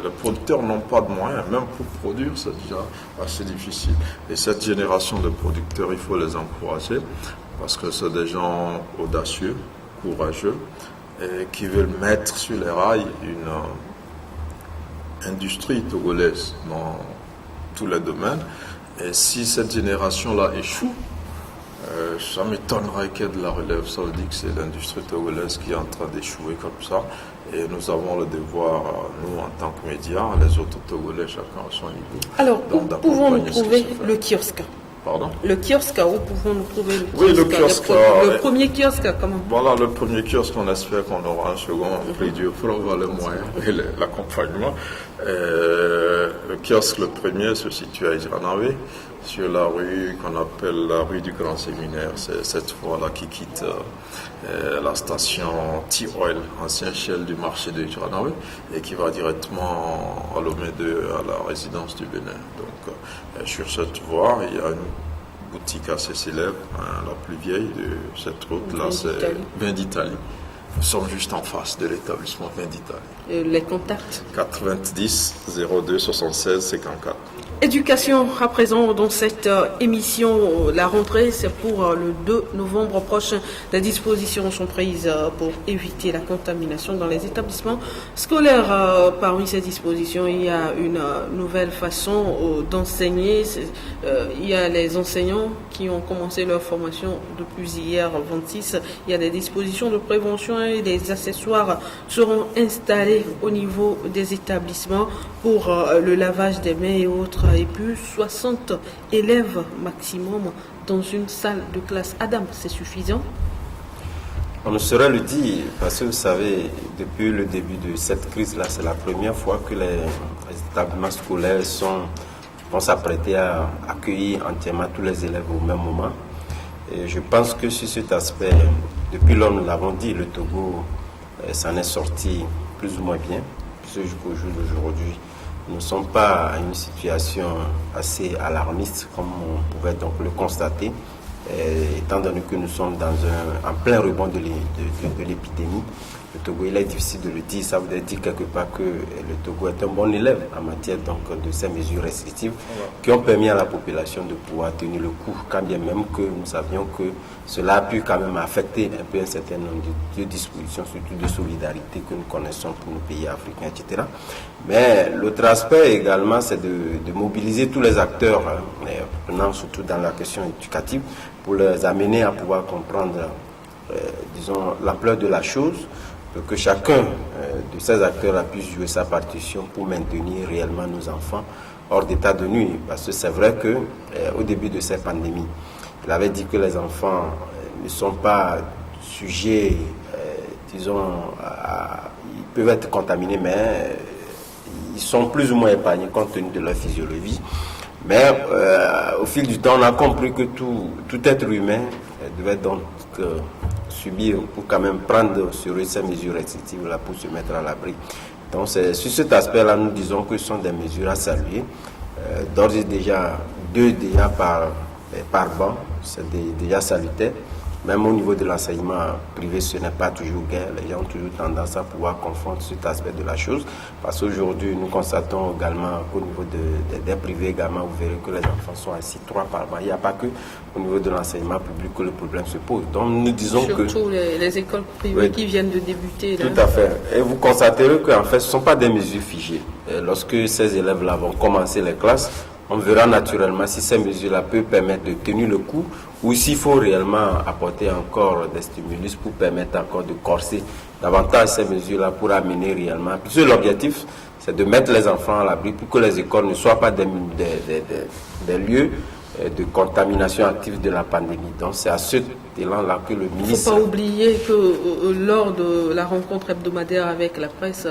Les producteurs n'ont pas de moyens, même pour produire, c'est déjà assez difficile. Et cette génération de producteurs, il faut les encourager parce que c'est des gens audacieux, courageux et qui veulent mettre sur les rails une industrie togolaise dans tous les domaines. Et si cette génération-là échoue, ça m'étonnerait qu'il y ait de la relève. Ça veut dire que c'est l'industrie togolaise qui est en train d'échouer comme ça. Et nous avons le devoir, nous en tant que médias, les autres Togolais, chacun à son niveau. Alors, où pouvons-nous trouver le kiosque? Pardon? Le kiosque, où pouvons-nous trouver le kiosque? Oui, le kiosque. Le premier kiosque, comment? Voilà, le premier kiosque, on espère qu'on aura un second, on prie Dieu pour avoir les moyens et l'accompagnement. Le kiosque, le premier, se situe à Ijranawé, sur la rue qu'on appelle la rue du Grand Séminaire. C'est cette voie-là qui quitte la station T-Oil, ancien Shell du marché de Ijranawé, et qui va directement à Lomé 2, à la résidence du Bénin. Donc, sur cette voie, il y a une boutique assez célèbre, la plus vieille de cette route-là, c'est Vin d'Italie. Nous sommes juste en face de l'établissement Vin d'Italie. Les contacts 90 02 76 54. Éducation à présent dans cette émission. La rentrée, c'est pour le 2 novembre prochain. Les dispositions sont prises pour éviter la contamination dans les établissements scolaires. Parmi ces dispositions, il y a une nouvelle façon d'enseigner. Il y a les enseignants qui ont commencé leur formation depuis hier 26. Il y a des dispositions de prévention et des accessoires seront installés au niveau des établissements pour le lavage des mains et autres. Et puis 60 élèves maximum dans une salle de classe. Adam, c'est suffisant? On ne saurait le dire parce que vous savez, depuis le début de cette crise-là, c'est la première fois que les établissements scolaires vont s'apprêter à accueillir entièrement tous les élèves au même moment. Et je pense que sur cet aspect, depuis lors nous l'avons dit, le Togo s'en est sorti plus ou moins bien, puisque jusqu'au jour d'aujourd'hui, nous ne sommes pas à une situation assez alarmiste comme on pouvait donc le constater, étant donné que nous sommes en plein rebond de l'épidémie. Le Togo, il est difficile de le dire, ça veut dire quelque part que le Togo est un bon élève en matière donc de ces mesures restrictives qui ont permis à la population de pouvoir tenir le coup, quand bien même que nous savions que cela a pu quand même affecter un peu un certain nombre de dispositions, surtout de solidarité que nous connaissons pour nos pays africains, etc. Mais l'autre aspect également, c'est de mobiliser tous les acteurs, surtout dans la question éducative, pour les amener à pouvoir comprendre, disons, l'ampleur de la chose, pour que chacun de ces acteurs puisse jouer sa partition pour maintenir réellement nos enfants hors d'état de nuit. Parce que c'est vrai qu'au début de cette pandémie, il avait dit que les enfants ne sont pas sujets, disons, ils peuvent être contaminés, mais ils sont plus ou moins épargnés compte tenu de leur physiologie. Mais au fil du temps, on a compris que tout être humain devait donc subir pour quand même prendre sur eux ces mesures restrictives là pour se mettre à l'abri. Donc c'est sur cet aspect-là, nous disons que ce sont des mesures à saluer. D'ores et déjà, 2 déjà par banc, c'est déjà salutaire. Même au niveau de l'enseignement privé, ce n'est pas toujours gain. Les gens ont toujours tendance à pouvoir confondre cet aspect de la chose. Parce qu'aujourd'hui, nous constatons également qu'au niveau des privés également, vous verrez que les enfants sont assis 3 par banc. Il n'y a pas que au niveau de l'enseignement public que le problème se pose. Donc nous disons surtout les écoles privées qui viennent de débuter. Là. Tout à fait. Et vous constaterez qu'en fait, ce ne sont pas des mesures figées. Et lorsque ces élèves-là vont commencer les classes, on verra naturellement si ces mesures-là peuvent permettre de tenir le coup ou s'il faut réellement apporter encore des stimulus pour permettre encore de corser davantage ces mesures-là pour amener réellement. Puisque l'objectif, c'est de mettre les enfants à l'abri pour que les écoles ne soient pas des lieux de contamination active de la pandémie. Donc c'est à ce élan-là que le ministre... Il ne faut pas oublier que lors de la rencontre hebdomadaire avec la presse,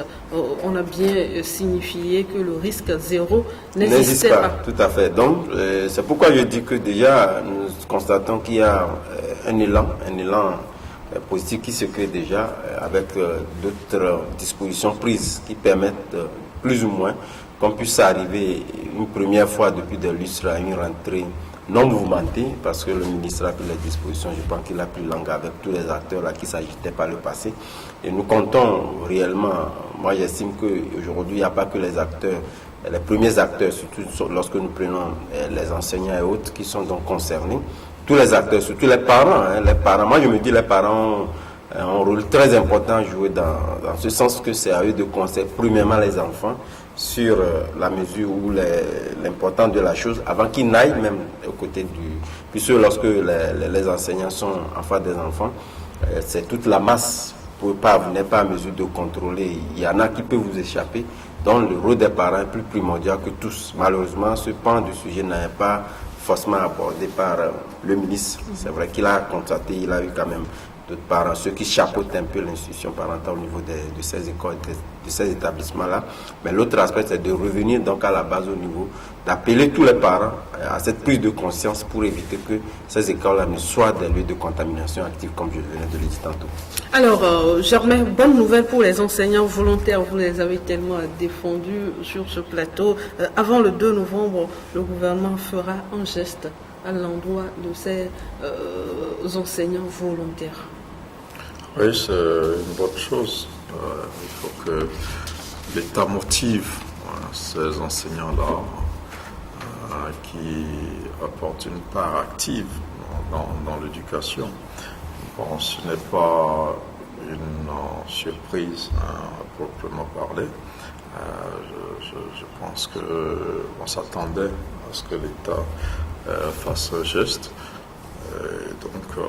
on a bien signifié que le risque zéro n'existait pas. Tout à fait. Donc c'est pourquoi je dis que déjà nous constatons qu'il y a un élan positif qui se crée déjà avec d'autres dispositions prises qui permettent plus ou moins qu'on puisse arriver une première fois depuis des lustres à une rentrée non mouvementée, parce que le ministre a pris les dispositions, je pense qu'il a pris langue avec tous les acteurs là qui s'agitaient par le passé. Et nous comptons réellement, moi j'estime qu'aujourd'hui il n'y a pas que les acteurs, les premiers acteurs, surtout lorsque nous prenons les enseignants et autres qui sont donc concernés, tous les acteurs, surtout les parents. Les parents, moi je me dis les parents ont un rôle très important à jouer dans ce sens que c'est à eux de conseiller premièrement les enfants sur la mesure où l'importance de la chose avant qu'ils n'aillent même aux côtés puisque lorsque les enseignants sont en face des enfants, c'est toute la masse. Vous n'êtes pas à mesure de contrôler. Il y en a qui peuvent vous échapper. Donc le rôle des parents est plus primordial que tous. Malheureusement, ce pan du sujet n'est pas forcément abordé par le ministre. C'est vrai qu'il a constaté, il a eu quand même d'autres parents, ceux qui chapeautent un peu l'institution parentale au niveau de ces écoles, de ces établissements-là. Mais l'autre aspect, c'est de revenir donc à la base au niveau, d'appeler tous les parents à cette prise de conscience pour éviter que ces écoles-là ne soient des lieux de contamination active, comme je venais de le dire tantôt. Alors, Germain, bonne nouvelle pour les enseignants volontaires. Vous les avez tellement défendus sur ce plateau. Avant le 2 novembre, le gouvernement fera un geste à l'endroit de ces enseignants volontaires. Oui, c'est une bonne chose. Il faut que l'État motive ces enseignants-là qui apportent une part active dans l'éducation. Bon, ce n'est pas une surprise à proprement parler. Je pense qu'on s'attendait à ce que l'État fasse un geste. Et donc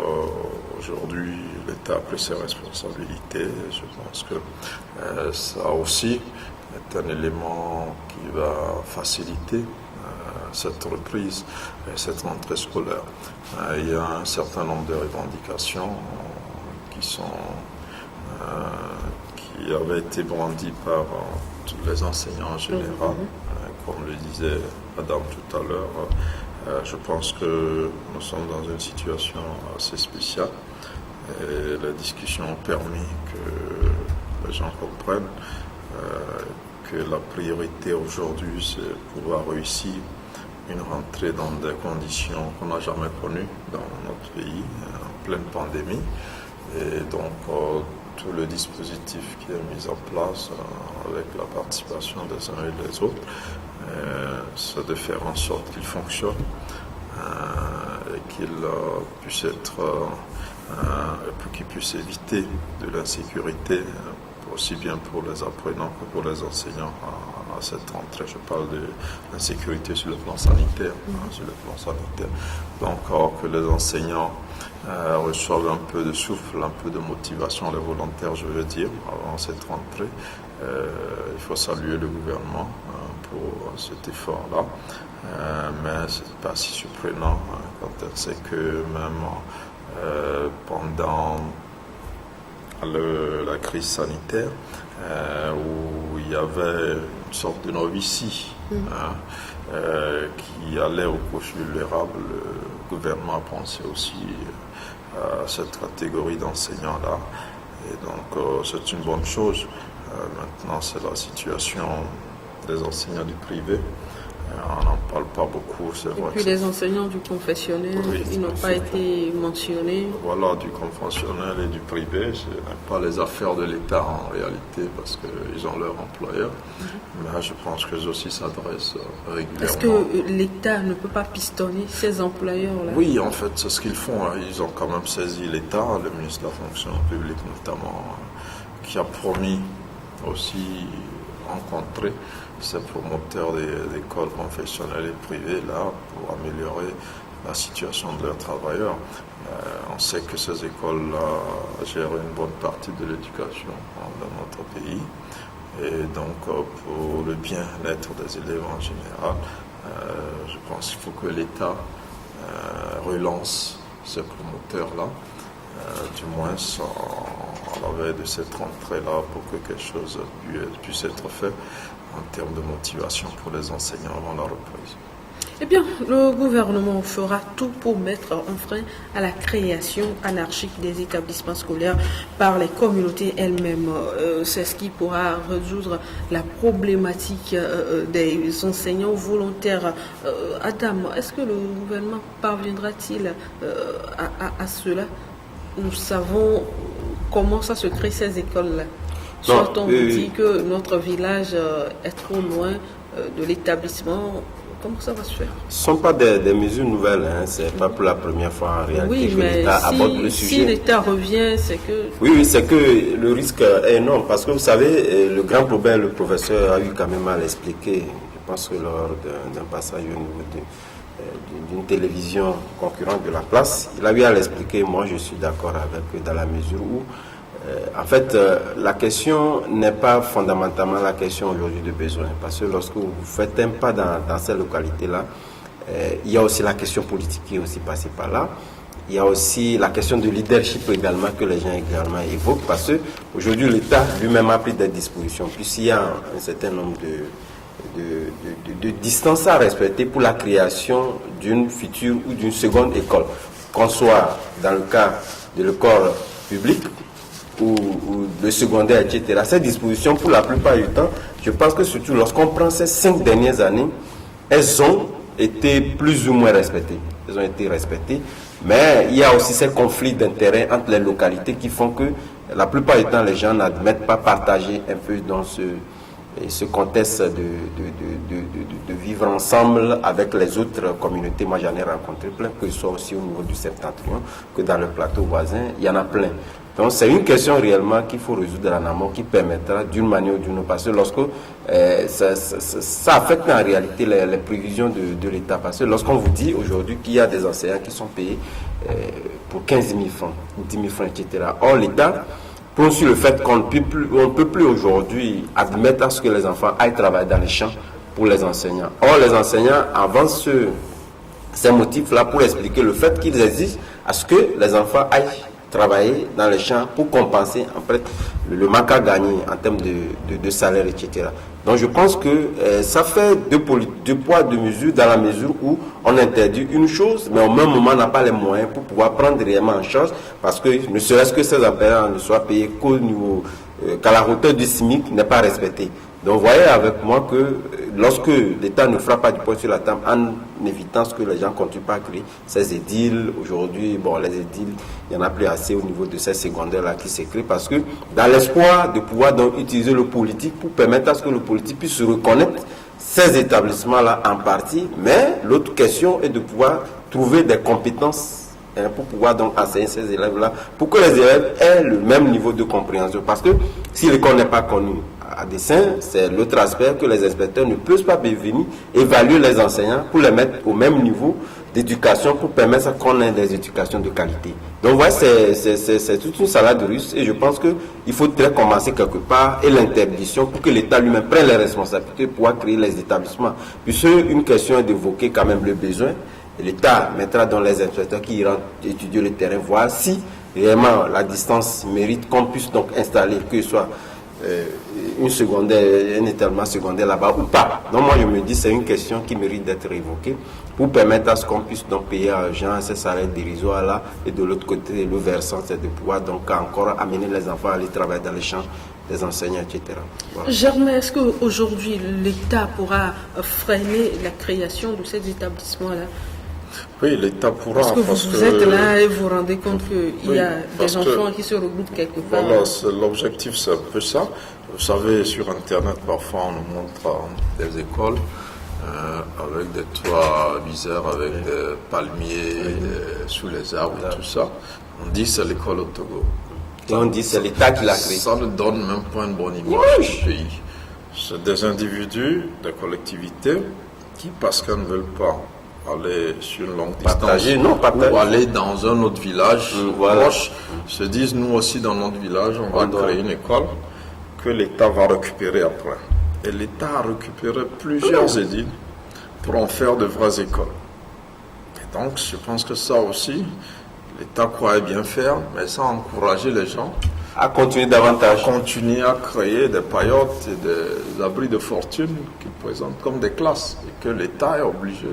aujourd'hui, l'État a pris ses responsabilités. Je pense que ça aussi est un élément qui va faciliter cette reprise et cette rentrée scolaire. Il y a un certain nombre de revendications qui avaient été brandies par tous les enseignants en général. Comme le disait Adam tout à l'heure, je pense que nous sommes dans une situation assez spéciale et la discussion a permis que les gens comprennent que la priorité aujourd'hui, c'est pouvoir réussir une rentrée dans des conditions qu'on n'a jamais connues dans notre pays, en pleine pandémie. Et donc, tout le dispositif qui est mis en place avec la participation des uns et des autres, c'est de faire en sorte qu'il fonctionne et qu'il puisse être, qu'il puisse éviter de l'insécurité, aussi bien pour les apprenants que pour les enseignants à cette rentrée. Je parle de l'insécurité sur le plan sanitaire. Donc, que les enseignants reçoivent un peu de souffle, un peu de motivation, les volontaires, je veux dire, avant cette rentrée. Il faut saluer le gouvernement pour cet effort-là. Mais ce n'est pas si surprenant quand on sait que même pendant la crise sanitaire, où il y avait une sorte de novicie qui allait aux couches vulnérables, le gouvernement a pensé aussi à cette catégorie d'enseignants-là. Et donc c'est une bonne chose. Maintenant, c'est la situation des enseignants du privé. On n'en parle pas beaucoup, c'est vrai. Et puis les enseignants du confessionnel, oui, ils n'ont pas été mentionnés. Voilà, du confessionnel et du privé, ce n'est pas les affaires de l'État en réalité, parce qu'ils ont leur employeur. Mais je pense qu'eux aussi s'adressent régulièrement. Est-ce que l'État ne peut pas pistonner ses employeurs-là? Oui, en fait, c'est ce qu'ils font. Ils ont quand même saisi l'État, le ministre de la fonction publique notamment, qui a promis aussi rencontrer ces promoteurs d'écoles confessionnelles et privées là pour améliorer la situation de leurs travailleurs. On sait que ces écoles-là gèrent une bonne partie de l'éducation dans notre pays. Et donc, pour le bien-être des élèves en général, je pense qu'il faut que l'État relance ces promoteurs-là, du moins à la veille de cette rentrée-là, pour que quelque chose puisse être fait en termes de motivation pour les enseignants avant la reprise. Eh bien, le gouvernement fera tout pour mettre un frein à la création anarchique des établissements scolaires par les communautés elles-mêmes. C'est ce qui pourra résoudre la problématique des enseignants volontaires. Adam, est-ce que le gouvernement parviendra-t-il à cela? Nous savons comment ça se crée ces écoles-là. Soit on dit que notre village est trop loin de l'établissement. Comment ça va se faire? Ce ne sont pas des mesures nouvelles, hein. Ce n'est pas pour la première fois en réalité que l'État aborde le sujet. Si l'État revient, c'est que... Oui, c'est que le risque est énorme. Parce que vous savez, le grand problème, le professeur a eu quand même à l'expliquer. Je pense que lors d'un passage au niveau d'une télévision concurrente de la place, il a eu à l'expliquer. Moi, je suis d'accord avec eux dans la mesure où en fait, la question n'est pas fondamentalement la question aujourd'hui de besoin, parce que lorsque vous faites un pas dans ces localités-là, il y a aussi la question politique qui est aussi passée par là. Il y a aussi la question de leadership également que les gens également évoquent, parce que aujourd'hui l'État lui-même a pris des dispositions, puisqu'il y a un certain nombre de distances à respecter pour la création d'une future ou d'une seconde école, qu'on soit dans le cas de l'école publique ou le secondaire, etc. Ces dispositions, pour la plupart du temps, je pense que surtout lorsqu'on prend ces 5 dernières années, elles ont été plus ou moins respectées. Elles ont été respectées, mais il y a aussi ces conflits d'intérêts entre les localités qui font que la plupart du temps, les gens n'admettent pas partager un peu dans ce contexte de vivre ensemble avec les autres communautés. Moi, j'en ai rencontré plein, que ce soit aussi au niveau du Septentrion, que dans le plateau voisin, il y en a plein. Donc, c'est une question réellement qu'il faut résoudre en amont, qui permettra d'une manière ou d'une autre, parce que lorsque ça affecte en réalité les prévisions de l'État, parce que lorsqu'on vous dit aujourd'hui qu'il y a des enseignants qui sont payés pour 15 000 francs, 10 000 francs, etc. Or, l'État prend sur le fait qu'on ne peut plus aujourd'hui admettre à ce que les enfants aillent travailler dans les champs pour les enseignants. Or, les enseignants avancent ces motifs-là pour expliquer le fait qu'ils exigent à ce que les enfants aillent travailler dans les champs pour compenser en fait le manque à gagner en termes de salaire, etc. Donc je pense que ça fait deux poids, deux mesures, dans la mesure où on interdit une chose, mais au même moment on n'a pas les moyens pour pouvoir prendre réellement en charge, parce que ne serait-ce que ces appels ne soient payés qu'à la hauteur du SMIC n'est pas respectée. Donc vous voyez avec moi que lorsque l'État ne frappe pas du poing sur la table en évitant ce que les gens ne continuent pas à créer, ces édiles, aujourd'hui, bon, les édiles, il n'y en a plus assez au niveau de ces secondaires-là qui s'écrivent, parce que dans l'espoir de pouvoir donc utiliser le politique pour permettre à ce que le politique puisse reconnaître ces établissements-là en partie, mais l'autre question est de pouvoir trouver des compétences pour pouvoir donc enseigner ces élèves-là, pour que les élèves aient le même niveau de compréhension, parce que si l'école n'est pas connue à dessein, c'est l'autre aspect que les inspecteurs ne peuvent pas venir évaluer les enseignants pour les mettre au même niveau d'éducation pour permettre qu'on ait des éducations de qualité. Donc voilà, c'est toute une salade russe, et je pense qu'il faudrait commencer quelque part, et l'interdiction pour que l'État lui-même prenne les responsabilités pour pouvoir créer les établissements. Puisque une question est d'évoquer quand même le besoin, et l'État mettra dans les inspecteurs qui iront étudier le terrain, voir si réellement la distance mérite qu'on puisse donc installer, que ce soit une secondaire, un établissement secondaire là-bas ou pas. Donc moi je me dis c'est une question qui mérite d'être évoquée pour permettre à ce qu'on puisse donc payer à gens ces salaires dérisoires là, et de l'autre côté le versant c'est de pouvoir donc encore amener les enfants à aller travailler dans les champs, des enseignants, etc. Voilà. Germain, est-ce qu'aujourd'hui l'État pourra freiner la création de ces établissements-là? Oui, l'État pourra. Parce que vous êtes là et vous vous rendez compte qu'il y a des enfants qui se regroupent quelque part. Voilà, l'objectif c'est un peu ça. Vous savez, sur Internet, parfois on nous montre des écoles avec des toits viseurs, avec des palmiers sous les arbres et tout ça. On dit c'est l'école au Togo. Et on dit c'est l'État qui l'a créé. Ça ne donne même pas une bonne image du pays. C'est des individus, des collectivités qui, parce qu'elles ne veulent pas aller sur une longue distance ou aller dans un autre village proche, se disent nous aussi dans notre village on va créer une école que l'État va récupérer après. Et l'État a récupéré plusieurs édiles pour en faire de vraies écoles. Et donc je pense que ça aussi, l'État croyait bien faire, mais ça a encouragé les gens à continuer davantage. À continuer à créer des paillotes et des abris de fortune qui présentent comme des classes, et que l'État est obligé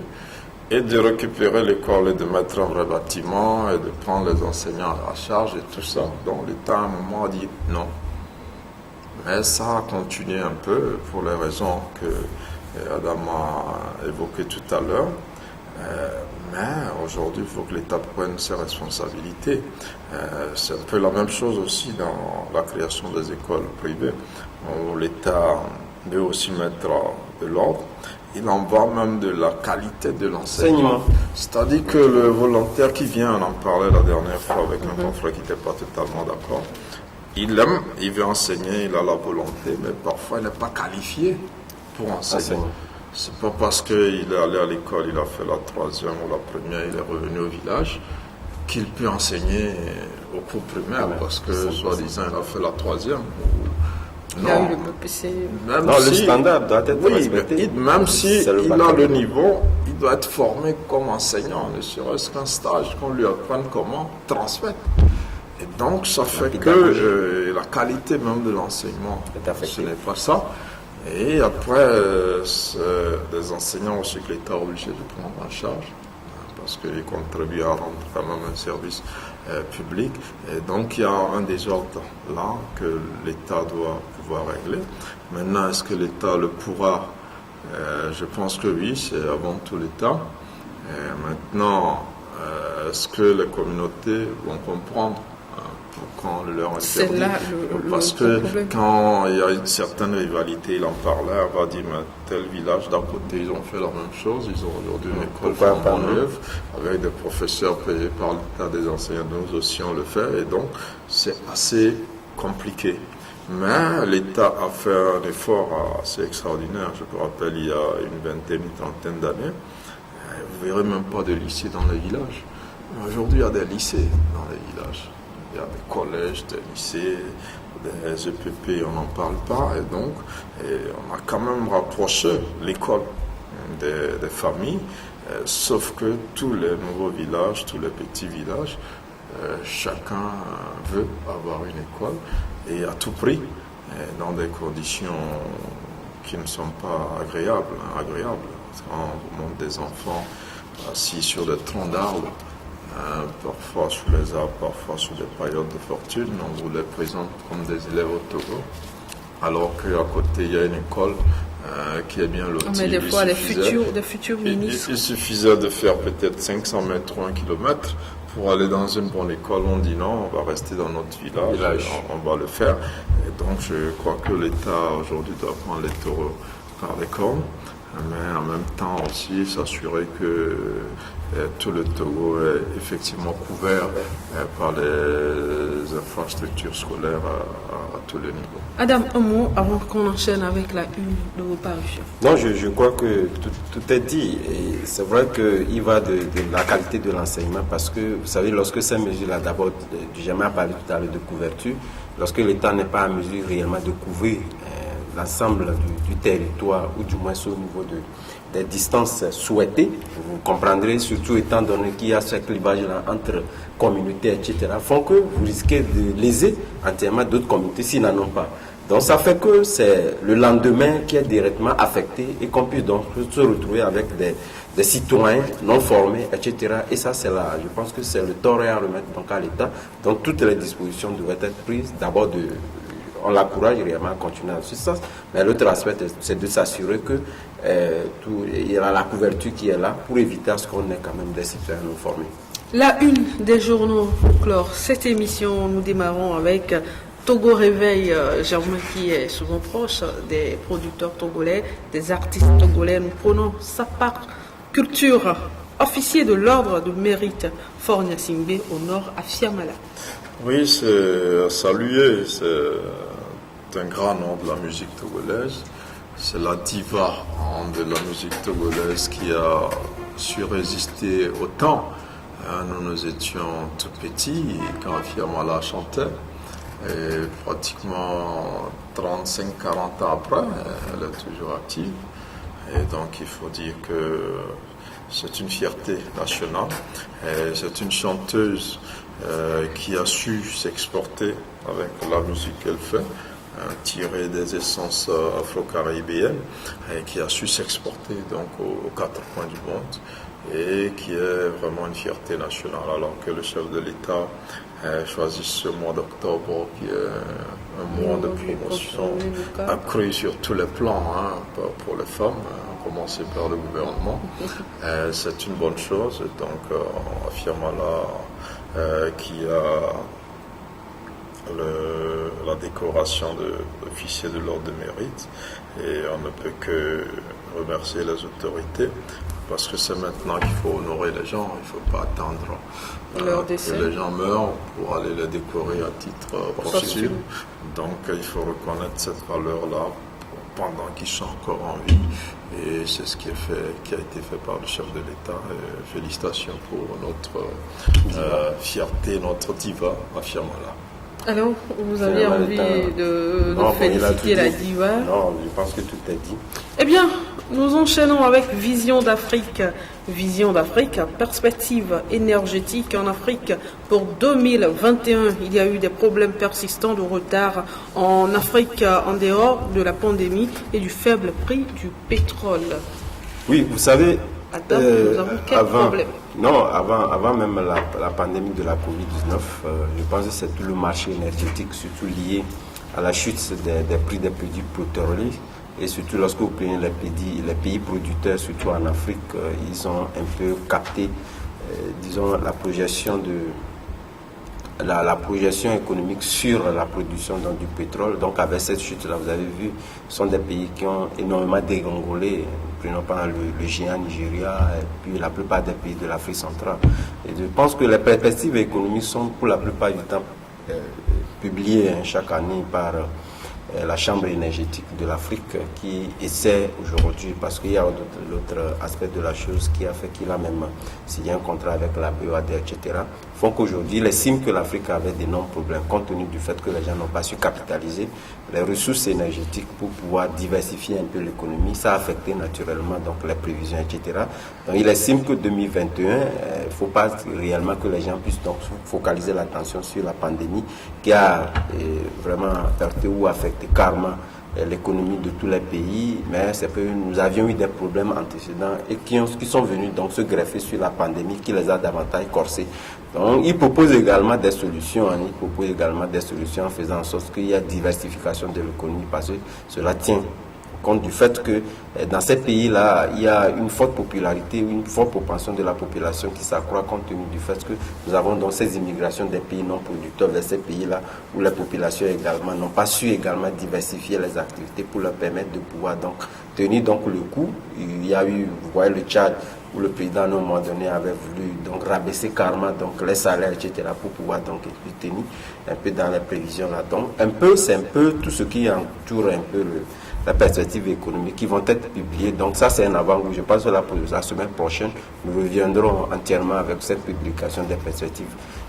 et de récupérer l'école et de mettre un vrai bâtiment et de prendre les enseignants à charge et tout ça. Donc l'État à un moment a dit non. Mais ça a continué un peu pour les raisons que Adam a évoquées tout à l'heure. Mais aujourd'hui, il faut que l'État prenne ses responsabilités. C'est un peu la même chose aussi dans la création des écoles privées, où l'État veut aussi mettre de l'ordre. Il en va même de la qualité de l'enseignement. C'est-à-dire que le volontaire qui vient, on en parlait la dernière fois avec un confrère qui n'était pas totalement d'accord, il aime, il veut enseigner, il a la volonté, mais parfois il n'est pas qualifié pour enseigner. C'est pas parce qu'il est allé à l'école, il a fait la troisième ou la première, il est revenu au village, qu'il peut enseigner au cours primaire, parce que, soi-disant, il a fait la troisième. Il a eu le BPC. Même Non, le standard doit être oui, respecté. même si C'est le il a baccalauréat. le niveau, il doit être formé comme enseignant, ne serait-ce qu'un stage, qu'on lui apprenne comment transmettre. Et donc, ça fait que la qualité même de l'enseignement, ce n'est pas ça. Et après, des enseignants aussi que l'État est obligé de prendre en charge, parce qu'ils contribuent à rendre quand même un service public. Et donc, il y a un désordre là que l'État doit pouvoir régler. Maintenant, est-ce que l'État le pourra? Je pense que oui, c'est avant tout l'État. Maintenant, est-ce que les communautés vont comprendre quand on leur interdit? C'est là Parce que quand il y a une certaine rivalité, il en parlait, on va dire, mais tel village d'à côté, ils ont fait la même chose, ils ont aujourd'hui une école flambant neuve, avec des professeurs payés par l'État, des enseignants, nous aussi on le fait, et donc c'est assez compliqué. Mais l'État a fait un effort assez extraordinaire, je me rappelle, il y a une vingtaine, une trentaine d'années, vous ne verrez même pas de lycées dans les villages. Aujourd'hui, il y a des lycées dans les villages. Il y a des collèges, des lycées, des EPP, on n'en parle pas. Et donc, on a quand même rapproché l'école des familles, sauf que tous les nouveaux villages, tous les petits villages, chacun veut avoir une école et à tout prix, dans des conditions qui ne sont pas agréables. Parce qu'on montre des enfants assis sur des troncs d'arbres, parfois sous les arbres, parfois sous des périodes de fortune. On vous les présente comme des élèves au Togo, alors qu'à côté il y a une école qui est bien lotie. Mais des fois, des futurs ministres. Il suffisait de faire peut-être 500 mètres ou 1 kilomètre pour aller dans une bonne école. On dit non, on va rester dans notre village. On va le faire. Et donc je crois que l'État aujourd'hui doit prendre les taureaux par les cornes, mais en même temps aussi s'assurer que tout le Togo est effectivement couvert par les infrastructures scolaires à tous les niveaux. Adam, un mot avant qu'on enchaîne avec la une de vos parutions. Non, je crois que tout est dit. Et c'est vrai qu'il va de la qualité de l'enseignement parce que, vous savez, lorsque ces mesures-là, d'abord, jamais parlé tout à l'heure de couverture, lorsque l'État n'est pas en mesure réellement de couvrir l'ensemble du territoire, ou du moins au niveau des distances souhaitées, vous comprendrez, surtout étant donné qu'il y a ce clivage-là entre communautés, etc., font que vous risquez de léser entièrement d'autres communautés s'ils n'en ont pas. Donc ça fait que c'est le lendemain qui est directement affecté et qu'on puisse donc se retrouver avec des citoyens non formés, etc. Et ça, c'est là, je pense que c'est le tort à remettre donc à l'État. Donc toutes les dispositions devraient être prises. D'abord, on l'encourage réellement à continuer dans ce sens. Mais l'autre aspect, c'est de s'assurer que il y a la couverture qui est là pour éviter à ce qu'on ait quand même des citoyens non formés. La une des journaux pour clore cette émission, nous démarrons avec Togo Réveil, Germain qui est souvent proche des producteurs togolais, des artistes togolais. Nous prenons sa part culture. Officier de l'ordre de mérite, Fort Gnassingbé, au nord à Fiamala. Oui, c'est à saluer. C'est un grand nom de la musique togolaise. C'est la diva de la musique togolaise qui a su résister au temps. Nous étions tout petits quand Fiamala chantait. Et pratiquement 35-40 ans après, elle est toujours active. Et donc il faut dire que c'est une fierté nationale. Et c'est une chanteuse qui a su s'exporter avec la musique qu'elle fait, tirer des essences afro-caribéennes, et qui a su s'exporter donc aux quatre coins du monde, et qui est vraiment une fierté nationale, alors que le chef de l'État choisit ce mois d'octobre qui est un mois de promotion accru sur tous les plans, pour les femmes, à commencer par le gouvernement. C'est une bonne chose. Donc Fiamala qui a la décoration d'officier de l'ordre de mérite, et on ne peut que remercier les autorités, parce que c'est maintenant qu'il faut honorer les gens. Il ne faut pas attendre que les gens meurent pour aller les décorer à titre posthume. Donc il faut reconnaître cette valeur-là pendant qu'ils sont encore en vie, et c'est ce qui a été fait par le chef de l'État. Et félicitations pour notre fierté, notre diva, Fiamala. Alors, vous avez envie de féliciter la diva? Non, je pense que tout est dit. Eh bien, nous enchaînons avec Vision d'Afrique. Vision d'Afrique, perspective énergétique en Afrique pour 2021. Il y a eu des problèmes persistants de retard en Afrique en dehors de la pandémie et du faible prix du pétrole. Oui, vous savez, Adam, nous avons quel problème? Non, avant même la pandémie de la Covid-19, je pense que c'est tout le marché énergétique, surtout lié à la chute des prix des produits pétroliers. Et surtout lorsque vous prenez les pays producteurs, surtout en Afrique, ils ont un peu capté, disons, la projection économique sur la production du pétrole. Donc avec cette chute-là, vous avez vu, ce sont des pays qui ont énormément dégringolé. Prenons par le géant Nigeria et puis la plupart des pays de l'Afrique centrale. Et je pense que les perspectives économiques sont pour la plupart du temps publiées chaque année par la Chambre énergétique de l'Afrique qui essaie aujourd'hui, parce qu'il y a l'autre aspect de la chose qui a fait qu'il a même signé un contrat avec la BOAD, etc., font qu'aujourd'hui, il estime que l'Afrique avait d'énormes problèmes compte tenu du fait que les gens n'ont pas su capitaliser les ressources énergétiques pour pouvoir diversifier un peu l'économie. Ça a affecté naturellement donc les prévisions, etc. Donc il estime que 2021, il ne faut pas réellement que les gens puissent donc focaliser l'attention sur la pandémie qui a vraiment heurté ou affecté carrément l'économie de tous les pays, mais c'est que nous avions eu des problèmes antécédents et qui sont venus donc se greffer sur la pandémie qui les a davantage corsés. Donc il propose également des solutions, en faisant en sorte qu'il y ait diversification de l'économie parce que cela tient compte du fait que dans ces pays-là, il y a une forte popularité, une forte propension de la population qui s'accroît compte tenu du fait que nous avons donc ces immigrations des pays non producteurs vers ces pays-là où les populations également n'ont pas su également diversifier les activités pour leur permettre de pouvoir donc tenir donc le coup. Il y a eu, vous voyez le Tchad, où le président à un moment donné avait voulu donc rabaisser carrément donc les salaires, etc., pour pouvoir donc tenir un peu dans les prévisions là. Donc c'est un peu tout ce qui entoure un peu la perspective économique qui vont être publiées. Donc ça c'est un avant-goût. Je pense que la semaine prochaine, nous reviendrons entièrement avec cette publication des perspectives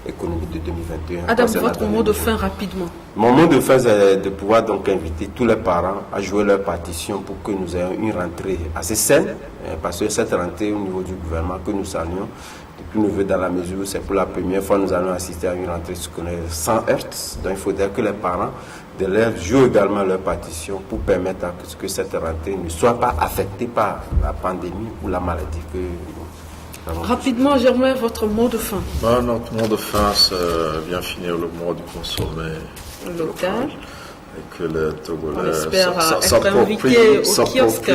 économiques de 2021. Adam, votre mot de fin rapidement. Mon mot de fin c'est de pouvoir donc inviter tous les parents à jouer leur partition pour que nous ayons une rentrée assez saine, parce que cette rentrée au niveau du gouvernement que nous saluons, depuis nous dans la mesure où c'est pour la première fois nous allons assister à une rentrée scolaire sans heurts. Donc il faudrait que les parents d'élèves jouent également leur partition pour permettre à ce que cette rentrée ne soit pas affectée par la pandémie ou la maladie que nous avons. Rapidement, Germain, votre mot de fin. Notre mot de fin, c'est bien finir le mois du consommé local. Et que les Togolais On espère être invités au kiosque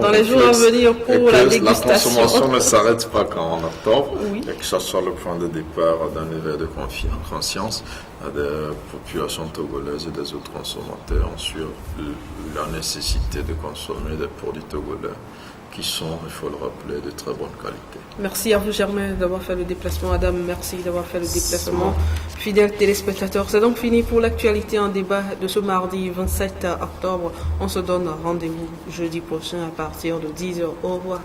dans les jours à venir pour la dégustation. La consommation ne s'arrête pas qu'en octobre, oui. Et que ce soit le point de départ d'un éveil de conscience des populations togolaises et des autres consommateurs sur la nécessité de consommer des produits togolais qui sont, il faut le rappeler, de très bonne qualité. Merci à vous, Germain, d'avoir fait le déplacement. Adam, merci d'avoir fait le déplacement. Fidèles téléspectateurs, c'est donc fini pour l'actualité en débat de ce mardi 27 octobre. On se donne rendez-vous jeudi prochain à partir de 10h. Au revoir.